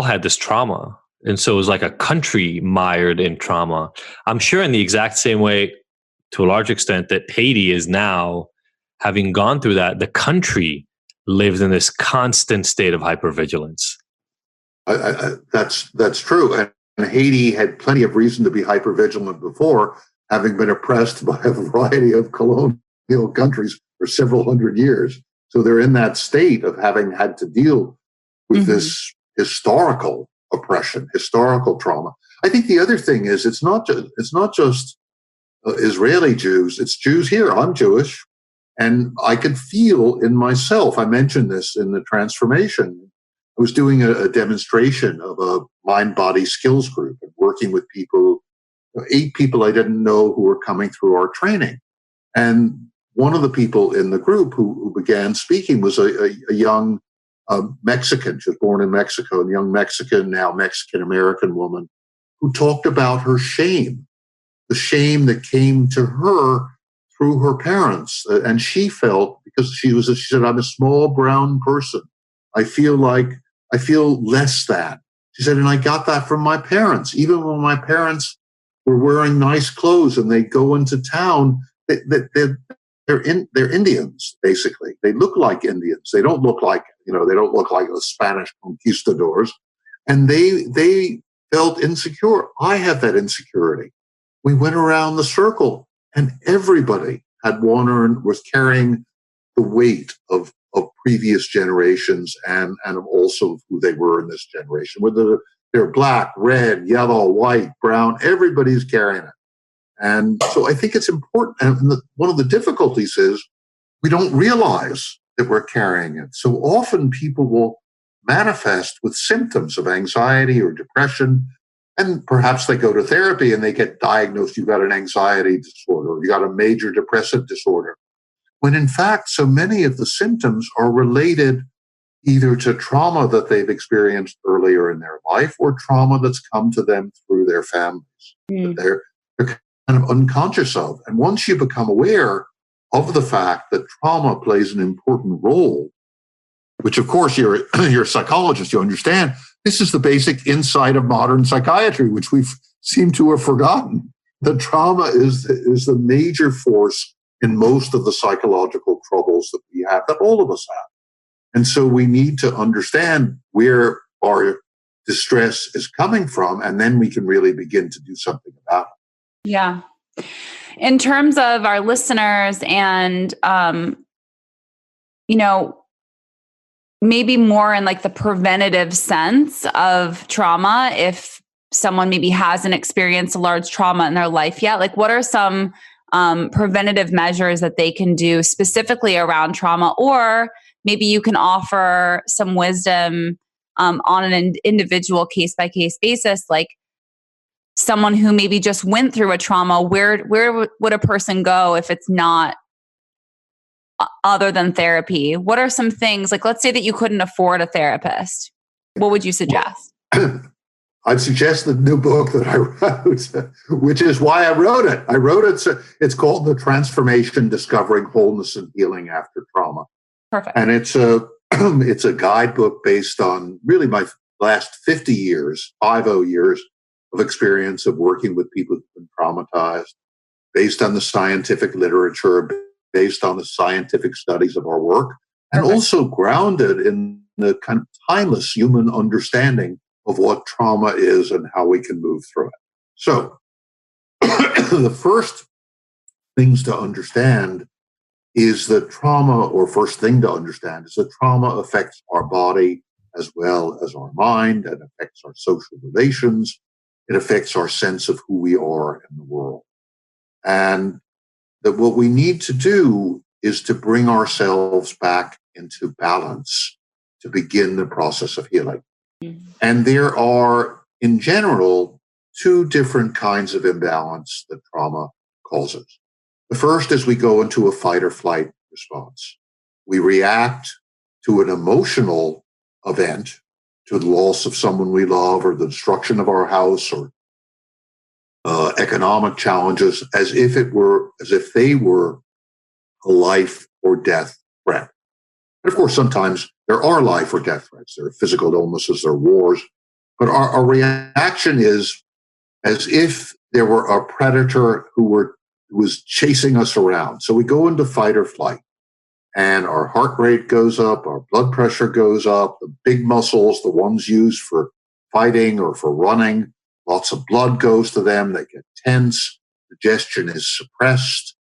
had this trauma. And so it was like a country mired in trauma. I'm sure in the exact same way, to a large extent, that Haiti is now, having gone through that, the country lives in this constant state of hypervigilance. That's true. And Haiti had plenty of reason to be hypervigilant before, having been oppressed by a variety of colonial countries for several hundred years. So they're in that state of having had to deal with this historical oppression, historical trauma. I think the other thing is it's not just Israeli Jews, it's Jews here. I'm Jewish, and I could feel in myself, I mentioned this in the transformation, I was doing a demonstration of a mind-body skills group and working with people, 8 people I didn't know who were coming through our training. And one of the people in the group who began speaking was a young Mexican. She was born in Mexico, a young Mexican, now Mexican-American woman who talked about her shame, the shame that came to her through her parents. And she felt, because she said, I'm a small brown person. I feel less than. She said, and I got that from my parents. Even when my parents were wearing nice clothes and they go into town, they're Indians, basically. They look like Indians. They don't look like the Spanish conquistadors. And they felt insecure. I had that insecurity. We went around the circle and everybody was carrying the weight of previous generations and also who they were in this generation. Whether they're black, red, yellow, white, brown, everybody's carrying it. And so I think it's important. And one of the difficulties is we don't realize that we're carrying it. So often people will manifest with symptoms of anxiety or depression, and perhaps they go to therapy and they get diagnosed, you've got an anxiety disorder, or you got a major depressive disorder. When in fact, so many of the symptoms are related either to trauma that they've experienced earlier in their life or trauma that's come to them through their families that they're kind of unconscious of. And once you become aware of the fact that trauma plays an important role, which of course you're a psychologist, you understand, this is the basic insight of modern psychiatry, which we've seemed to have forgotten. The trauma is the major force in most of the psychological troubles that we have, that all of us have. And so we need to understand where our distress is coming from, and then we can really begin to do something about it. Yeah. In terms of our listeners and, maybe more in like the preventative sense of trauma, if someone maybe hasn't experienced a large trauma in their life yet, like what are some preventative measures that they can do specifically around trauma? Or maybe you can offer some wisdom on an individual case-by-case basis, like someone who maybe just went through a trauma, where would a person go if it's not other than therapy? What are some things, like let's say that you couldn't afford a therapist, what would you suggest? I'd suggest the new book that I wrote, which is why I wrote it. It's called The Transformation: Discovering Wholeness and Healing After Trauma. Perfect. And it's a guidebook based on really my last 50 years of experience of working with people who've been traumatized, based on the scientific literature, based on the scientific studies of our work, and also grounded in the kind of timeless human understanding of what trauma is and how we can move through it. So the first things to understand is that trauma, or first thing to understand, is that trauma affects our body as well as our mind, and affects our social relations. It affects our sense of who we are in the world. And that what we need to do is to bring ourselves back into balance to begin the process of healing. Mm-hmm. And there are, in general, two different kinds of imbalance that trauma causes. The first is we go into a fight or flight response. We react to an emotional event, to the loss of someone we love, or the destruction of our house, or economic challenges, as if they were a life or death threat. And of course, sometimes there are life or death threats. There are physical illnesses, there are wars. But our reaction is as if there were a predator who was chasing us around. So we go into fight or flight, and our heart rate goes up, our blood pressure goes up, the big muscles, the ones used for fighting or for running, lots of blood goes to them, they get tense, digestion is suppressed.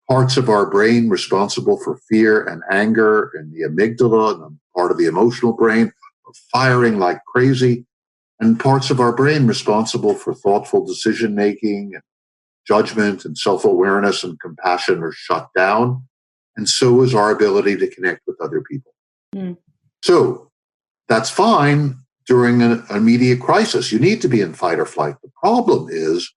Parts of our brain responsible for fear and anger, and the amygdala, and part of the emotional brain, are firing like crazy. And parts of our brain responsible for thoughtful decision-making, and judgment, and self-awareness, and compassion are shut down. And so is our ability to connect with other people. Mm. So that's fine during an immediate crisis. You need to be in fight or flight. The problem is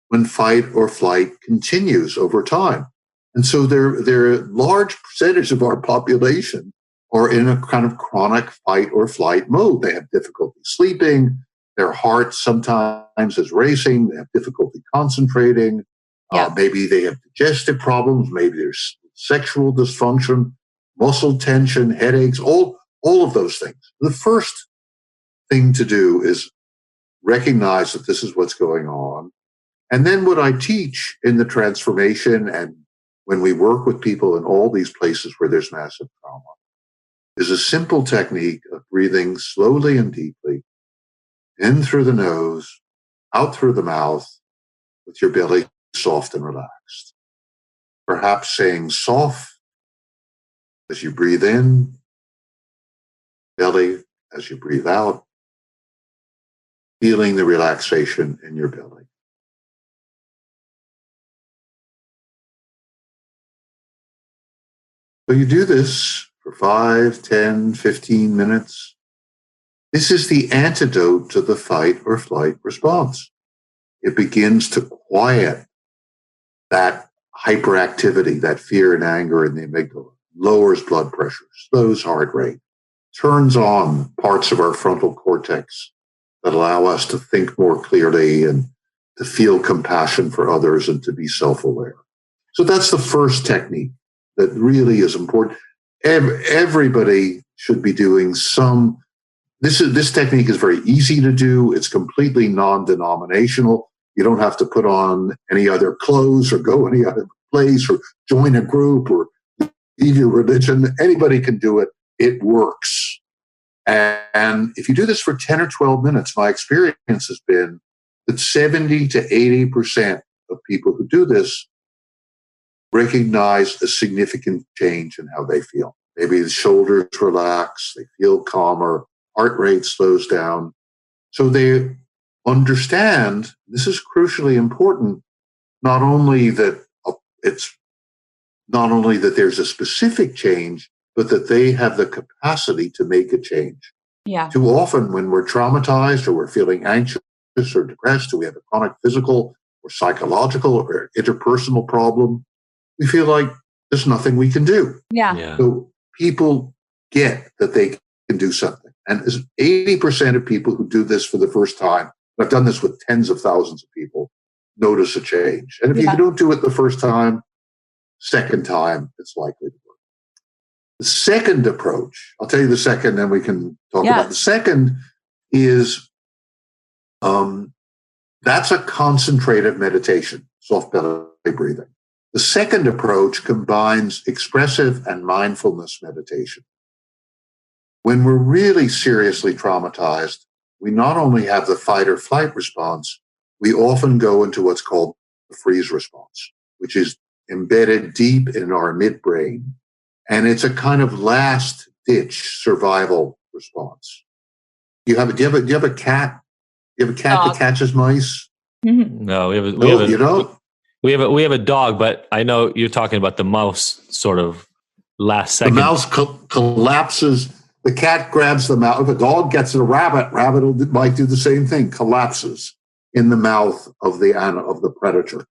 when fight or flight continues over time. And so there are large percentage of our population are in a kind of chronic fight or flight mode. They have difficulty sleeping. Their heart sometimes is racing. They have difficulty concentrating. Yeah. Maybe they have digestive problems. Maybe there's sexual dysfunction, muscle tension, headaches, all of those things. The first thing to do is recognize that this is what's going on. And then what I teach in the transformation, and when we work with people in all these places where there's massive trauma, is a simple technique of breathing slowly and deeply, in through the nose, out through the mouth, with your belly soft and relaxed. Perhaps saying soft as you breathe in, belly as you breathe out, feeling the relaxation in your belly. So you do this for 5, 10, 15 minutes. This is the antidote to the fight or flight response. It begins to quiet that hyperactivity, that fear and anger in the amygdala, lowers blood pressure, slows heart rate, turns on parts of our frontal cortex that allow us to think more clearly and to feel compassion for others and to be self-aware. So that's the first technique that really is important. Everybody should be doing some. This technique is very easy to do. It's completely non-denominational. You don't have to put on any other clothes or go any other place or join a group or leave your religion. Anybody can do it. It works. And if you do this for 10 or 12 minutes, my experience has been that 70 to 80% of people who do this recognize a significant change in how they feel. Maybe the shoulders relax, they feel calmer, heart rate slows down. So they understand, this is crucially important, not only that there's a specific change, but that they have the capacity to make a change. Yeah. Too often when we're traumatized or we're feeling anxious or depressed, or we have a chronic physical or psychological or interpersonal problem, we feel like there's nothing we can do. Yeah. So people get that they can do something. And 80% of people who do this for the first time, I've done this with tens of thousands of people, notice a change. And if you don't do it the first time, second time, it's likely to work. The second approach, I'll tell you the second, then we can talk about the second is that's a concentrative meditation, soft belly breathing. The second approach combines expressive and mindfulness meditation. When we're really seriously traumatized, we not only have the fight or flight response, we often go into what's called the freeze response, which is embedded deep in our midbrain. And it's a kind of last ditch survival response. Do you have a cat? You have a cat that catches mice? Mm-hmm. No, we have a dog, but I know you're talking about the mouse sort of last second. The mouse collapses. The cat grabs the mouse. If a dog gets a rabbit might do the same thing, collapses in the mouth of the predator.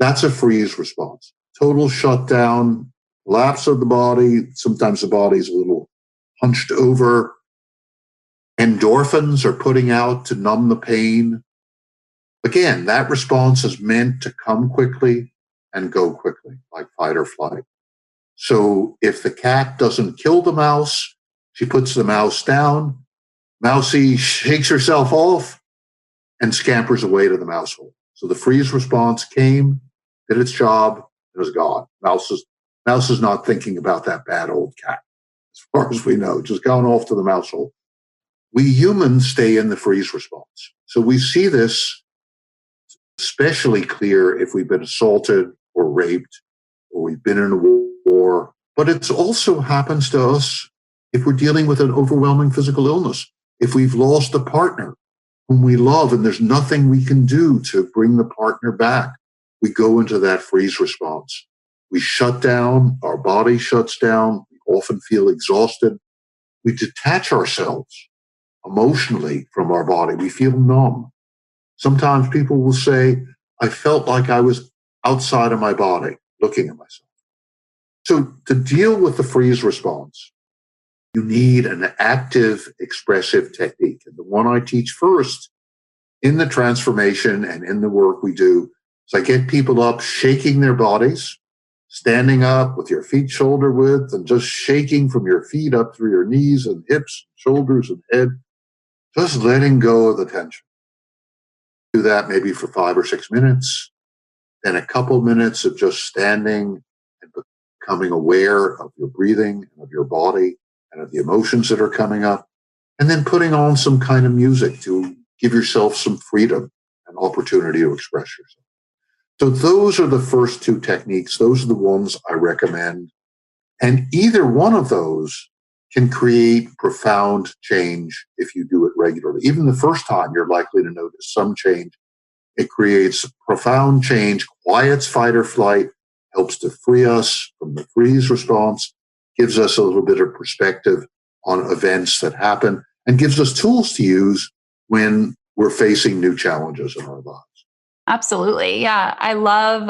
That's a freeze response. Total shutdown, collapse of the body. Sometimes the body's a little hunched over. Endorphins are putting out to numb the pain. Again, that response is meant to come quickly and go quickly, like fight or flight. So if the cat doesn't kill the mouse, she puts the mouse down. Mousie shakes herself off and scampers away to the mouse hole. So the freeze response came, did its job, and is gone. Mouse is not thinking about that bad old cat, as far as we know, just gone off to the mouse hole. We humans stay in the freeze response. So we see this especially clear if we've been assaulted or raped or we've been in a war. But it also happens to us if we're dealing with an overwhelming physical illness, if we've lost a partner whom we love and there's nothing we can do to bring the partner back. We go into that freeze response. We shut down, our body shuts down, we often feel exhausted. We detach ourselves emotionally from our body. We feel numb. Sometimes people will say, I felt like I was outside of my body looking at myself. So to deal with the freeze response, you need an active, expressive technique. And the one I teach first in the transformation and in the work we do is I get people up shaking their bodies, standing up with your feet shoulder width and just shaking from your feet up through your knees and hips, shoulders and head, just letting go of the tension. Do that maybe for 5 or 6 minutes, then a couple minutes of just standing and becoming aware of your breathing and of your body and of the emotions that are coming up, and then putting on some kind of music to give yourself some freedom and opportunity to express yourself. So those are the first two techniques. Those are the ones I recommend. And either one of those can create profound change if you do it regularly. Even the first time, you're likely to notice some change. It creates profound change, quiets fight or flight, helps to free us from the freeze response, gives us a little bit of perspective on events that happen, and gives us tools to use when we're facing new challenges in our lives. Absolutely. Yeah. I love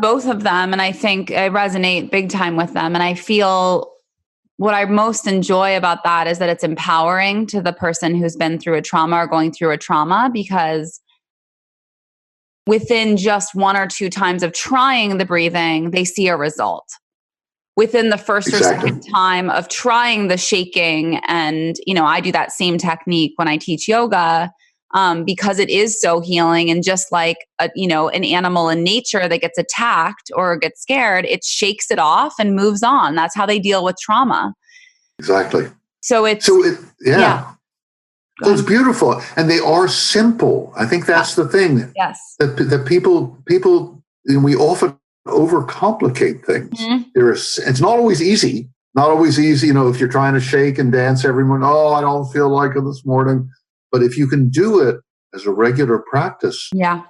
both of them. And I think I resonate big time with them. And I feel what I most enjoy about that is that it's empowering to the person who's been through a trauma or going through a trauma, because within just 1 or 2 times of trying the breathing, they see a result. Within the first or second time of trying the shaking, and, I do that same technique when I teach yoga, because it is so healing. And just like an animal in nature that gets attacked or gets scared, it shakes it off and moves on. That's how they deal with trauma. Exactly. So it's yeah. So it's beautiful, and they are simple. I think that's the thing. Yes. That people, we often overcomplicate things. Mm-hmm. It's not always easy. Not always easy, if you're trying to shake and dance every morning. Oh, I don't feel like it this morning. But if you can do it as a regular practice, it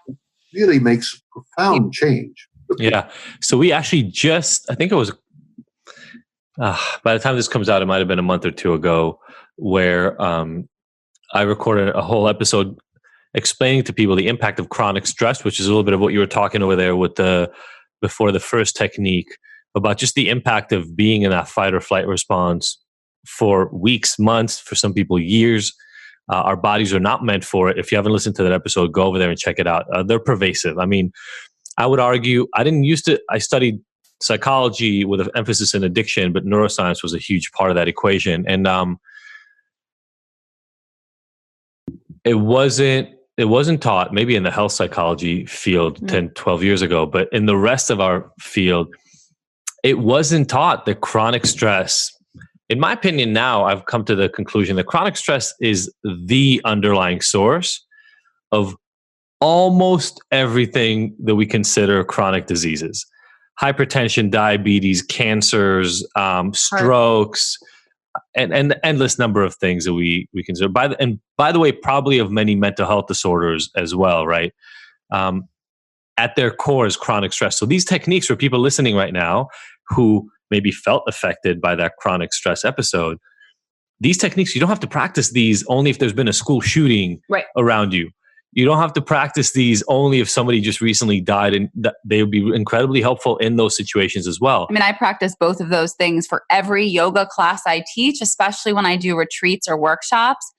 really makes profound change. Yeah. So we actually I think it was, by the time this comes out, it might have been a month or two ago, where I recorded a whole episode explaining to people the impact of chronic stress, which is a little bit of what you were talking over there with before the first technique, about just the impact of being in that fight or flight response for weeks, months, for some people years. Our bodies are not meant for it. If you haven't listened to that episode, go over there and check it out. They're pervasive. I mean, I would argue, I studied psychology with an emphasis in addiction, but neuroscience was a huge part of that equation. And it wasn't taught, maybe in the health psychology field 10, 12 years ago, but in the rest of our field, it wasn't taught that chronic stress, in my opinion now, I've come to the conclusion that chronic stress is the underlying source of almost everything that we consider chronic diseases. Hypertension, diabetes, cancers, strokes, and endless number of things that we consider. By the way, probably of many mental health disorders as well, right? At their core is chronic stress. So these techniques for people listening right now who maybe felt affected by that chronic stress episode, these techniques, you don't have to practice these only if there's been a school shooting around you. You don't have to practice these only if somebody just recently died, and they would be incredibly helpful in those situations as well. I mean, I practice both of those things for every yoga class I teach, especially when I do retreats or workshops.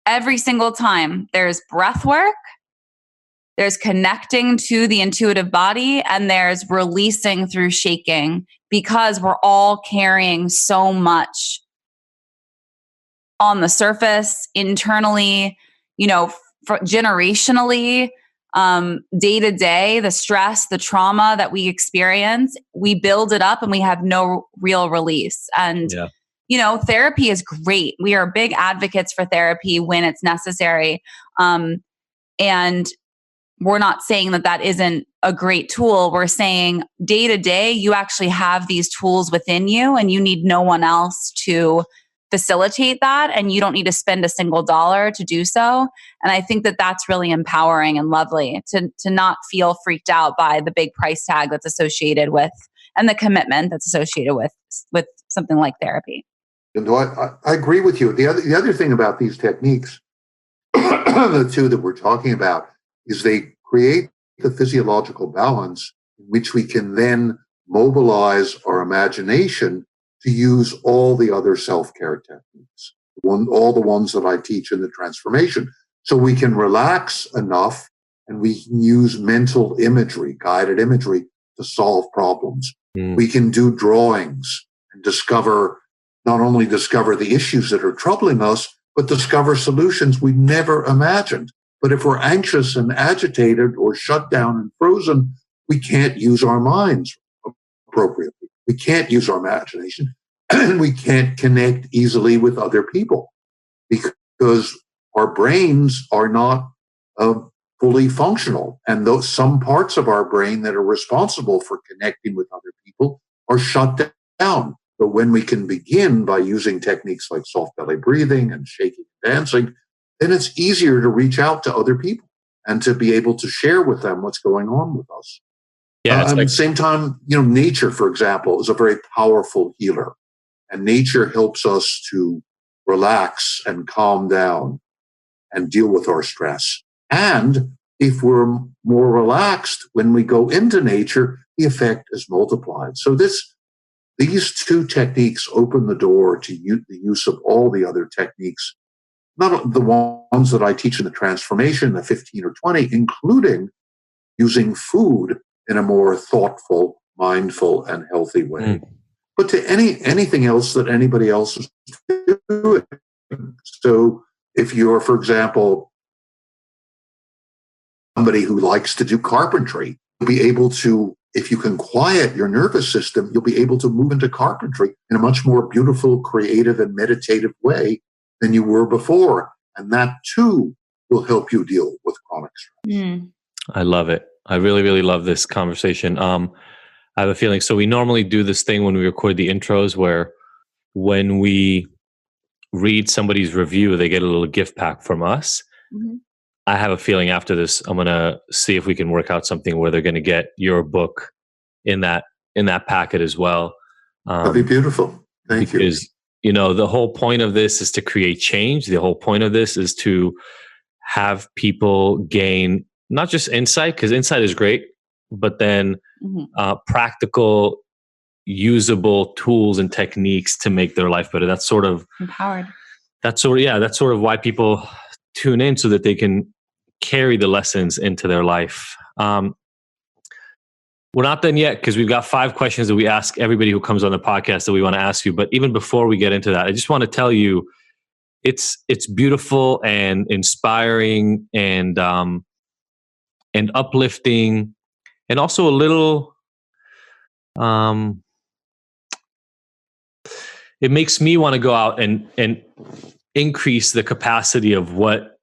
Every single time there's breath work, there's connecting to the intuitive body, and there's releasing through shaking, because we're all carrying so much on the surface, internally, generationally, day to day, the stress, the trauma that we experience, we build it up and we have no real release. And, therapy is great. We are big advocates for therapy when it's necessary. And we're not saying that isn't a great tool. We're saying day to day, you actually have these tools within you, and you need no one else to facilitate that, and you don't need to spend a single dollar to do so. And I think that that's really empowering and lovely to not feel freaked out by the big price tag that's associated with, and the commitment that's associated with something like therapy. And I agree with you. The other thing about these techniques, the two that we're talking about, is they create the physiological balance in which we can then mobilize our imagination to use all the other self-care techniques, all the ones that I teach in the transformation. So we can relax enough and we can use mental imagery, guided imagery, to solve problems. We can do drawings and not only discover the issues that are troubling us, but discover solutions we never imagined. But if we're anxious and agitated or shut down and frozen, we can't use our minds appropriately. We can't use our imagination, and we can't connect easily with other people because our brains are not fully functional. And some parts of our brain that are responsible for connecting with other people are shut down. But when we can begin by using techniques like soft belly breathing and shaking and dancing, then it's easier to reach out to other people and to be able to share with them what's going on with us. At the same time, nature, for example, is a very powerful healer. And nature helps us to relax and calm down and deal with our stress. And if we're more relaxed when we go into nature, the effect is multiplied. So these two techniques open the door to the use of all the other techniques, not the ones that I teach in the transformation, the 15 or 20, including using food in a more thoughtful, mindful, and healthy way. But to anything else that anybody else is doing. So if you're, for example, somebody who likes to do carpentry, you'll be able to, if you can quiet your nervous system, you'll be able to move into carpentry in a much more beautiful, creative, and meditative way than you were before. And that too will help you deal with chronic stress. I love it. I really, really love this conversation. I have a feeling. So we normally do this thing when we record the intros where when we read somebody's review, they get a little gift pack from us. Mm-hmm. I have a feeling after this, I'm going to see if we can work out something where they're going to get your book in that packet as well. That'd be beautiful. Thank you. Because, you know, the whole point of this is to create change. The whole point of this is to have people gain not just insight, because insight is great, but then practical, usable tools and techniques to make their life better. That's sort of empowered. That's sort of why people tune in, so that they can carry the lessons into their life. We're not done yet, because we've got 5 questions that we ask everybody who comes on the podcast that we want to ask you. But even before we get into that, I just want to tell you, it's beautiful and inspiring and uplifting, and also a little. It makes me want to go out and increase the capacity of what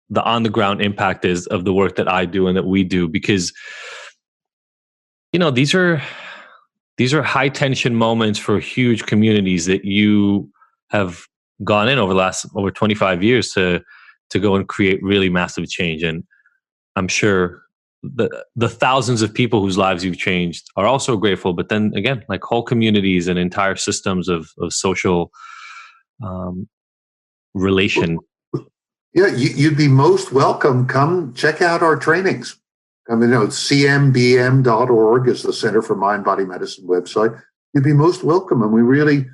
the on the ground impact is of the work that I do and that we do, because, you know, these are high tension moments for huge communities that you have gone in over 25 years to go and create really massive change. And I'm sure the thousands of people whose lives you've changed are also grateful. But then again, like whole communities and entire systems of social relation. Yeah, you'd be most welcome. Come check out our trainings. I mean, cmbm.org is the Center for Mind Body Medicine website. You'd be most welcome. And we really,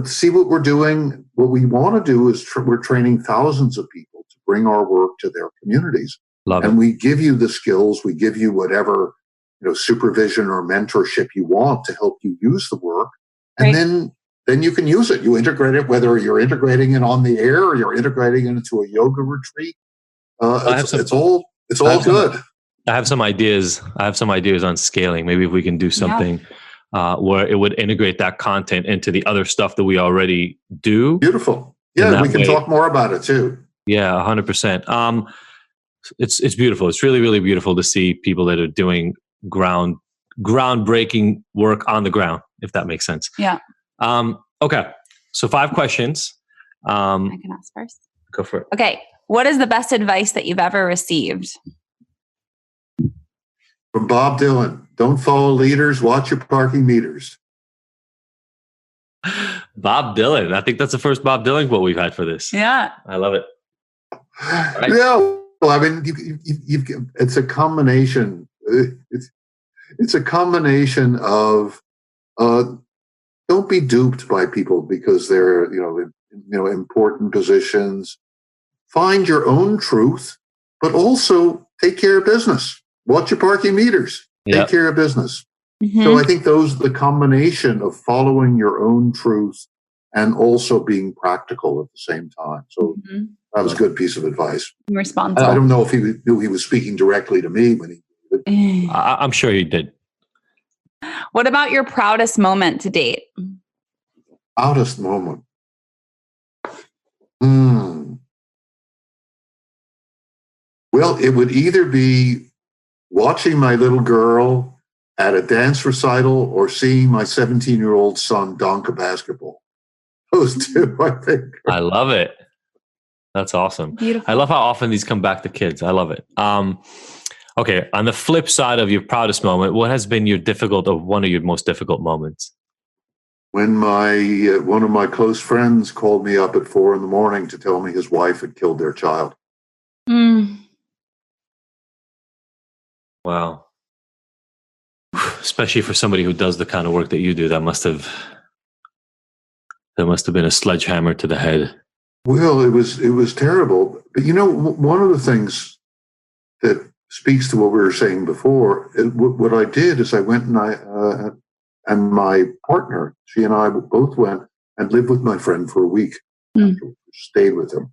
see what we're doing. What we want to do is we're training thousands of people to bring our work to their communities. And we give you the skills, we give you whatever, supervision or mentorship you want to help you use the work. And then you can use it. You integrate it, whether you're integrating it on the air or you're integrating it into a yoga retreat. It's all good. I have some ideas. On scaling. Maybe if we can do something where it would integrate that content into the other stuff that we already do. Beautiful. Yeah, we can talk more about it too. Yeah, 100%. It's beautiful. It's really, really beautiful to see people that are doing groundbreaking work on the ground, if that makes sense. Yeah. Okay. So 5 questions. I can ask first. Go for it. Okay. What is the best advice that you've ever received? From Bob Dylan. Don't follow leaders. Watch your parking meters. Bob Dylan. I think that's the first Bob Dylan quote we've had for this. Yeah. I love it. Right. Yeah. Well, I mean, it's a combination. It's a combination of don't be duped by people because they're important positions. Find your own truth, but also take care of business. Watch your parking meters. Take care of business. Mm-hmm. So I think the combination of following your own truth and also being practical at the same time. So that was a good piece of advice. Responsible. I don't know if he knew he was speaking directly to me when he did it. I'm sure he did. What about your proudest moment to date? Proudest moment. Well, it would either be watching my little girl at a dance recital or seeing my 17-year-old son dunk a basketball. Those two, I think. I love it. That's awesome. Beautiful. I love how often these come back to kids. I love it. Okay. On the flip side of your proudest moment, what has been one of your most difficult moments? When one of my close friends called me up at 4 a.m. to tell me his wife had killed their child. Wow. Especially for somebody who does the kind of work that you do, that must have been a sledgehammer to the head. Well, it was terrible. But one of the things that speaks to what we were saying before, what I did is I went and my partner, she and I both went and lived with my friend for a week. Stayed with him.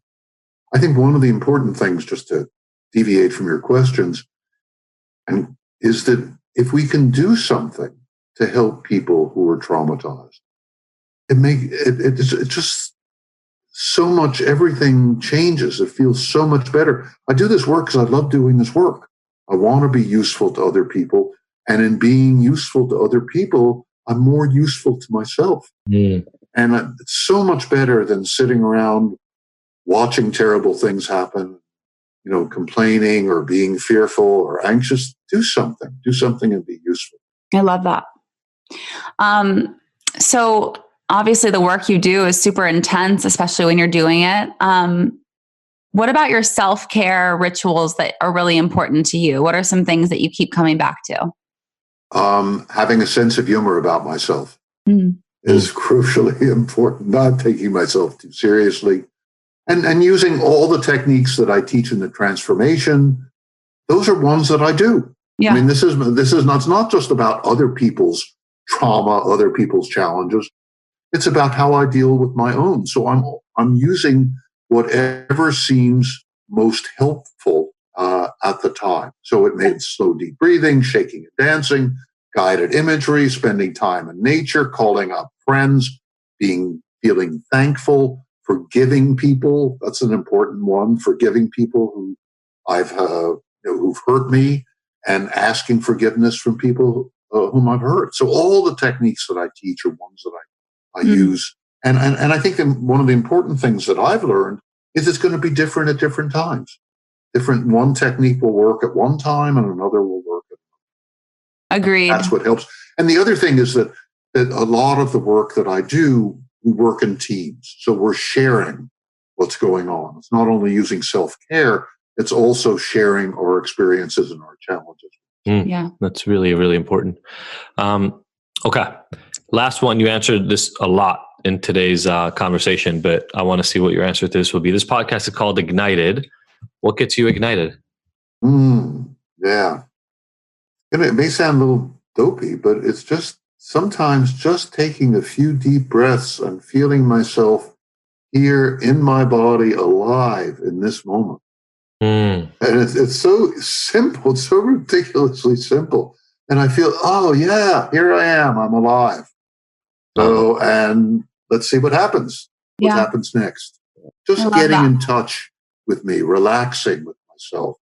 I think one of the important things, just to deviate from your questions, and is that if we can do something to help people who are traumatized, it's just so much, everything changes. It feels so much better. I do this work because I love doing this work. I want to be useful to other people. And in being useful to other people, I'm more useful to myself. And it's so much better than sitting around watching terrible things happen, complaining or being fearful or anxious. Do something and be useful. I love that. So obviously the work you do is super intense, especially when you're doing it. What about your self-care rituals that are really important to you? What are some things that you keep coming back to? Having a sense of humor about myself is crucially important. Not taking myself too seriously, and using all the techniques that I teach in the transformation. Those are ones that I do. Yeah. I mean, this is not, it's not just about other people's trauma, other people's challenges. It's about how I deal with my own. So I'm using whatever seems most helpful at the time. So it means slow, deep breathing, shaking and dancing, guided imagery, spending time in nature, calling up friends, feeling thankful, forgiving people. That's an important one. Forgiving people who who've hurt me, and asking forgiveness from people whom I've hurt. So all the techniques that I teach are ones that I use. And I think one of the important things that I've learned is it's going to be different at different times. One technique will work at one time and another will work at another. Agreed. That's what helps. And the other thing is that a lot of the work that I do, we work in teams. So we're sharing what's going on. It's not only using self-care, it's also sharing our experiences and our challenges. Yeah. That's really, really important. Okay. Last one. You answered this a lot in today's conversation, but I want to see what your answer to this will be. This podcast is called Ignited. What gets you ignited? Yeah. And it may sound a little dopey, but it's just sometimes just taking a few deep breaths and feeling myself here in my body, alive in this moment. And it's so simple. It's so ridiculously simple. And I feel, oh yeah, here I am. I'm alive. So, and let's see what happens. What happens next? Just getting in touch with me, relaxing with myself,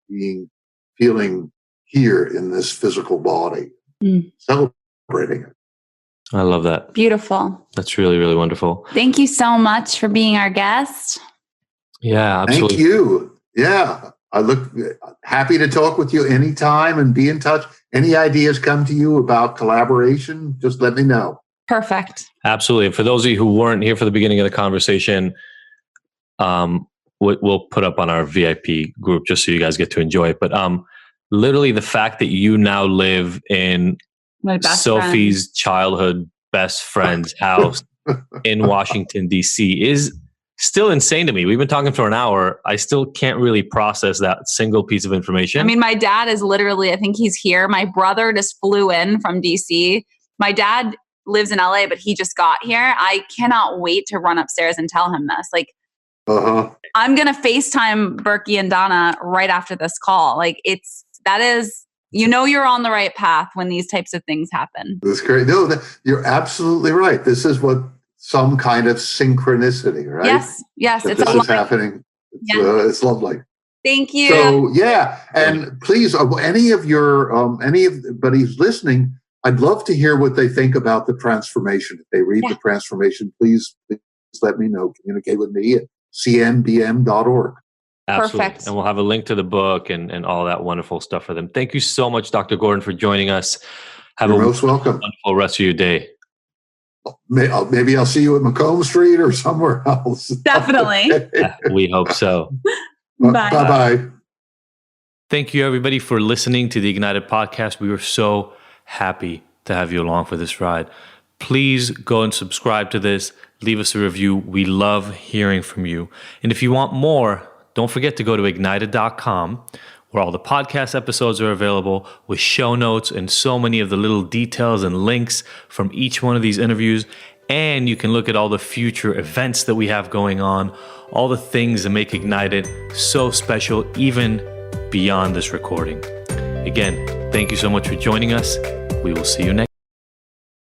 feeling here in this physical body, celebrating it. I love that. Beautiful. That's really, really wonderful. Thank you so much for being our guest. Yeah, absolutely. Thank you. Yeah. I look happy to talk with you anytime and be in touch. Any ideas come to you about collaboration, just let me know. Perfect. Absolutely. And for those of you who weren't here for the beginning of the conversation, we'll put up on our VIP group just so you guys get to enjoy it. But literally the fact that you now live in Sophie's childhood best friend's house in Washington, D.C. is still insane to me. We've been talking for an hour. I still can't really process that single piece of information. I mean, my dad is literally, I think he's here. My brother just flew in from DC. My dad lives in LA, but he just got here. I cannot wait to run upstairs and tell him this. Like, I'm going to FaceTime Berkey and Donna right after this call. Like, you're on the right path when these types of things happen. That's great. No, you're absolutely right. This is what some kind of synchronicity, right? Yes. This is happening. It's lovely. Thank you. So and please, anybody who's listening, I'd love to hear what they think about the transformation. If they read the transformation, please let me know. Communicate with me at cnbm.org. Absolutely. Perfect. And we'll have a link to the book and all that wonderful stuff for them. Thank you so much, Dr. Gordon, for joining us. You're most welcome. Wonderful rest of your day. Maybe I'll see you at Macomb Street or somewhere else. Definitely. We hope so. Bye-bye. Thank you, everybody, for listening to the Ignited podcast. We were so happy to have you along for this ride. Please go and subscribe to this. Leave us a review. We love hearing from you. And if you want more, don't forget to go to ignited.com, where all the podcast episodes are available with show notes and so many of the little details and links from each one of these interviews. And you can look at all the future events that we have going on, all the things that make Ignited so special, even beyond this recording. Again, thank you so much for joining us. We will see you next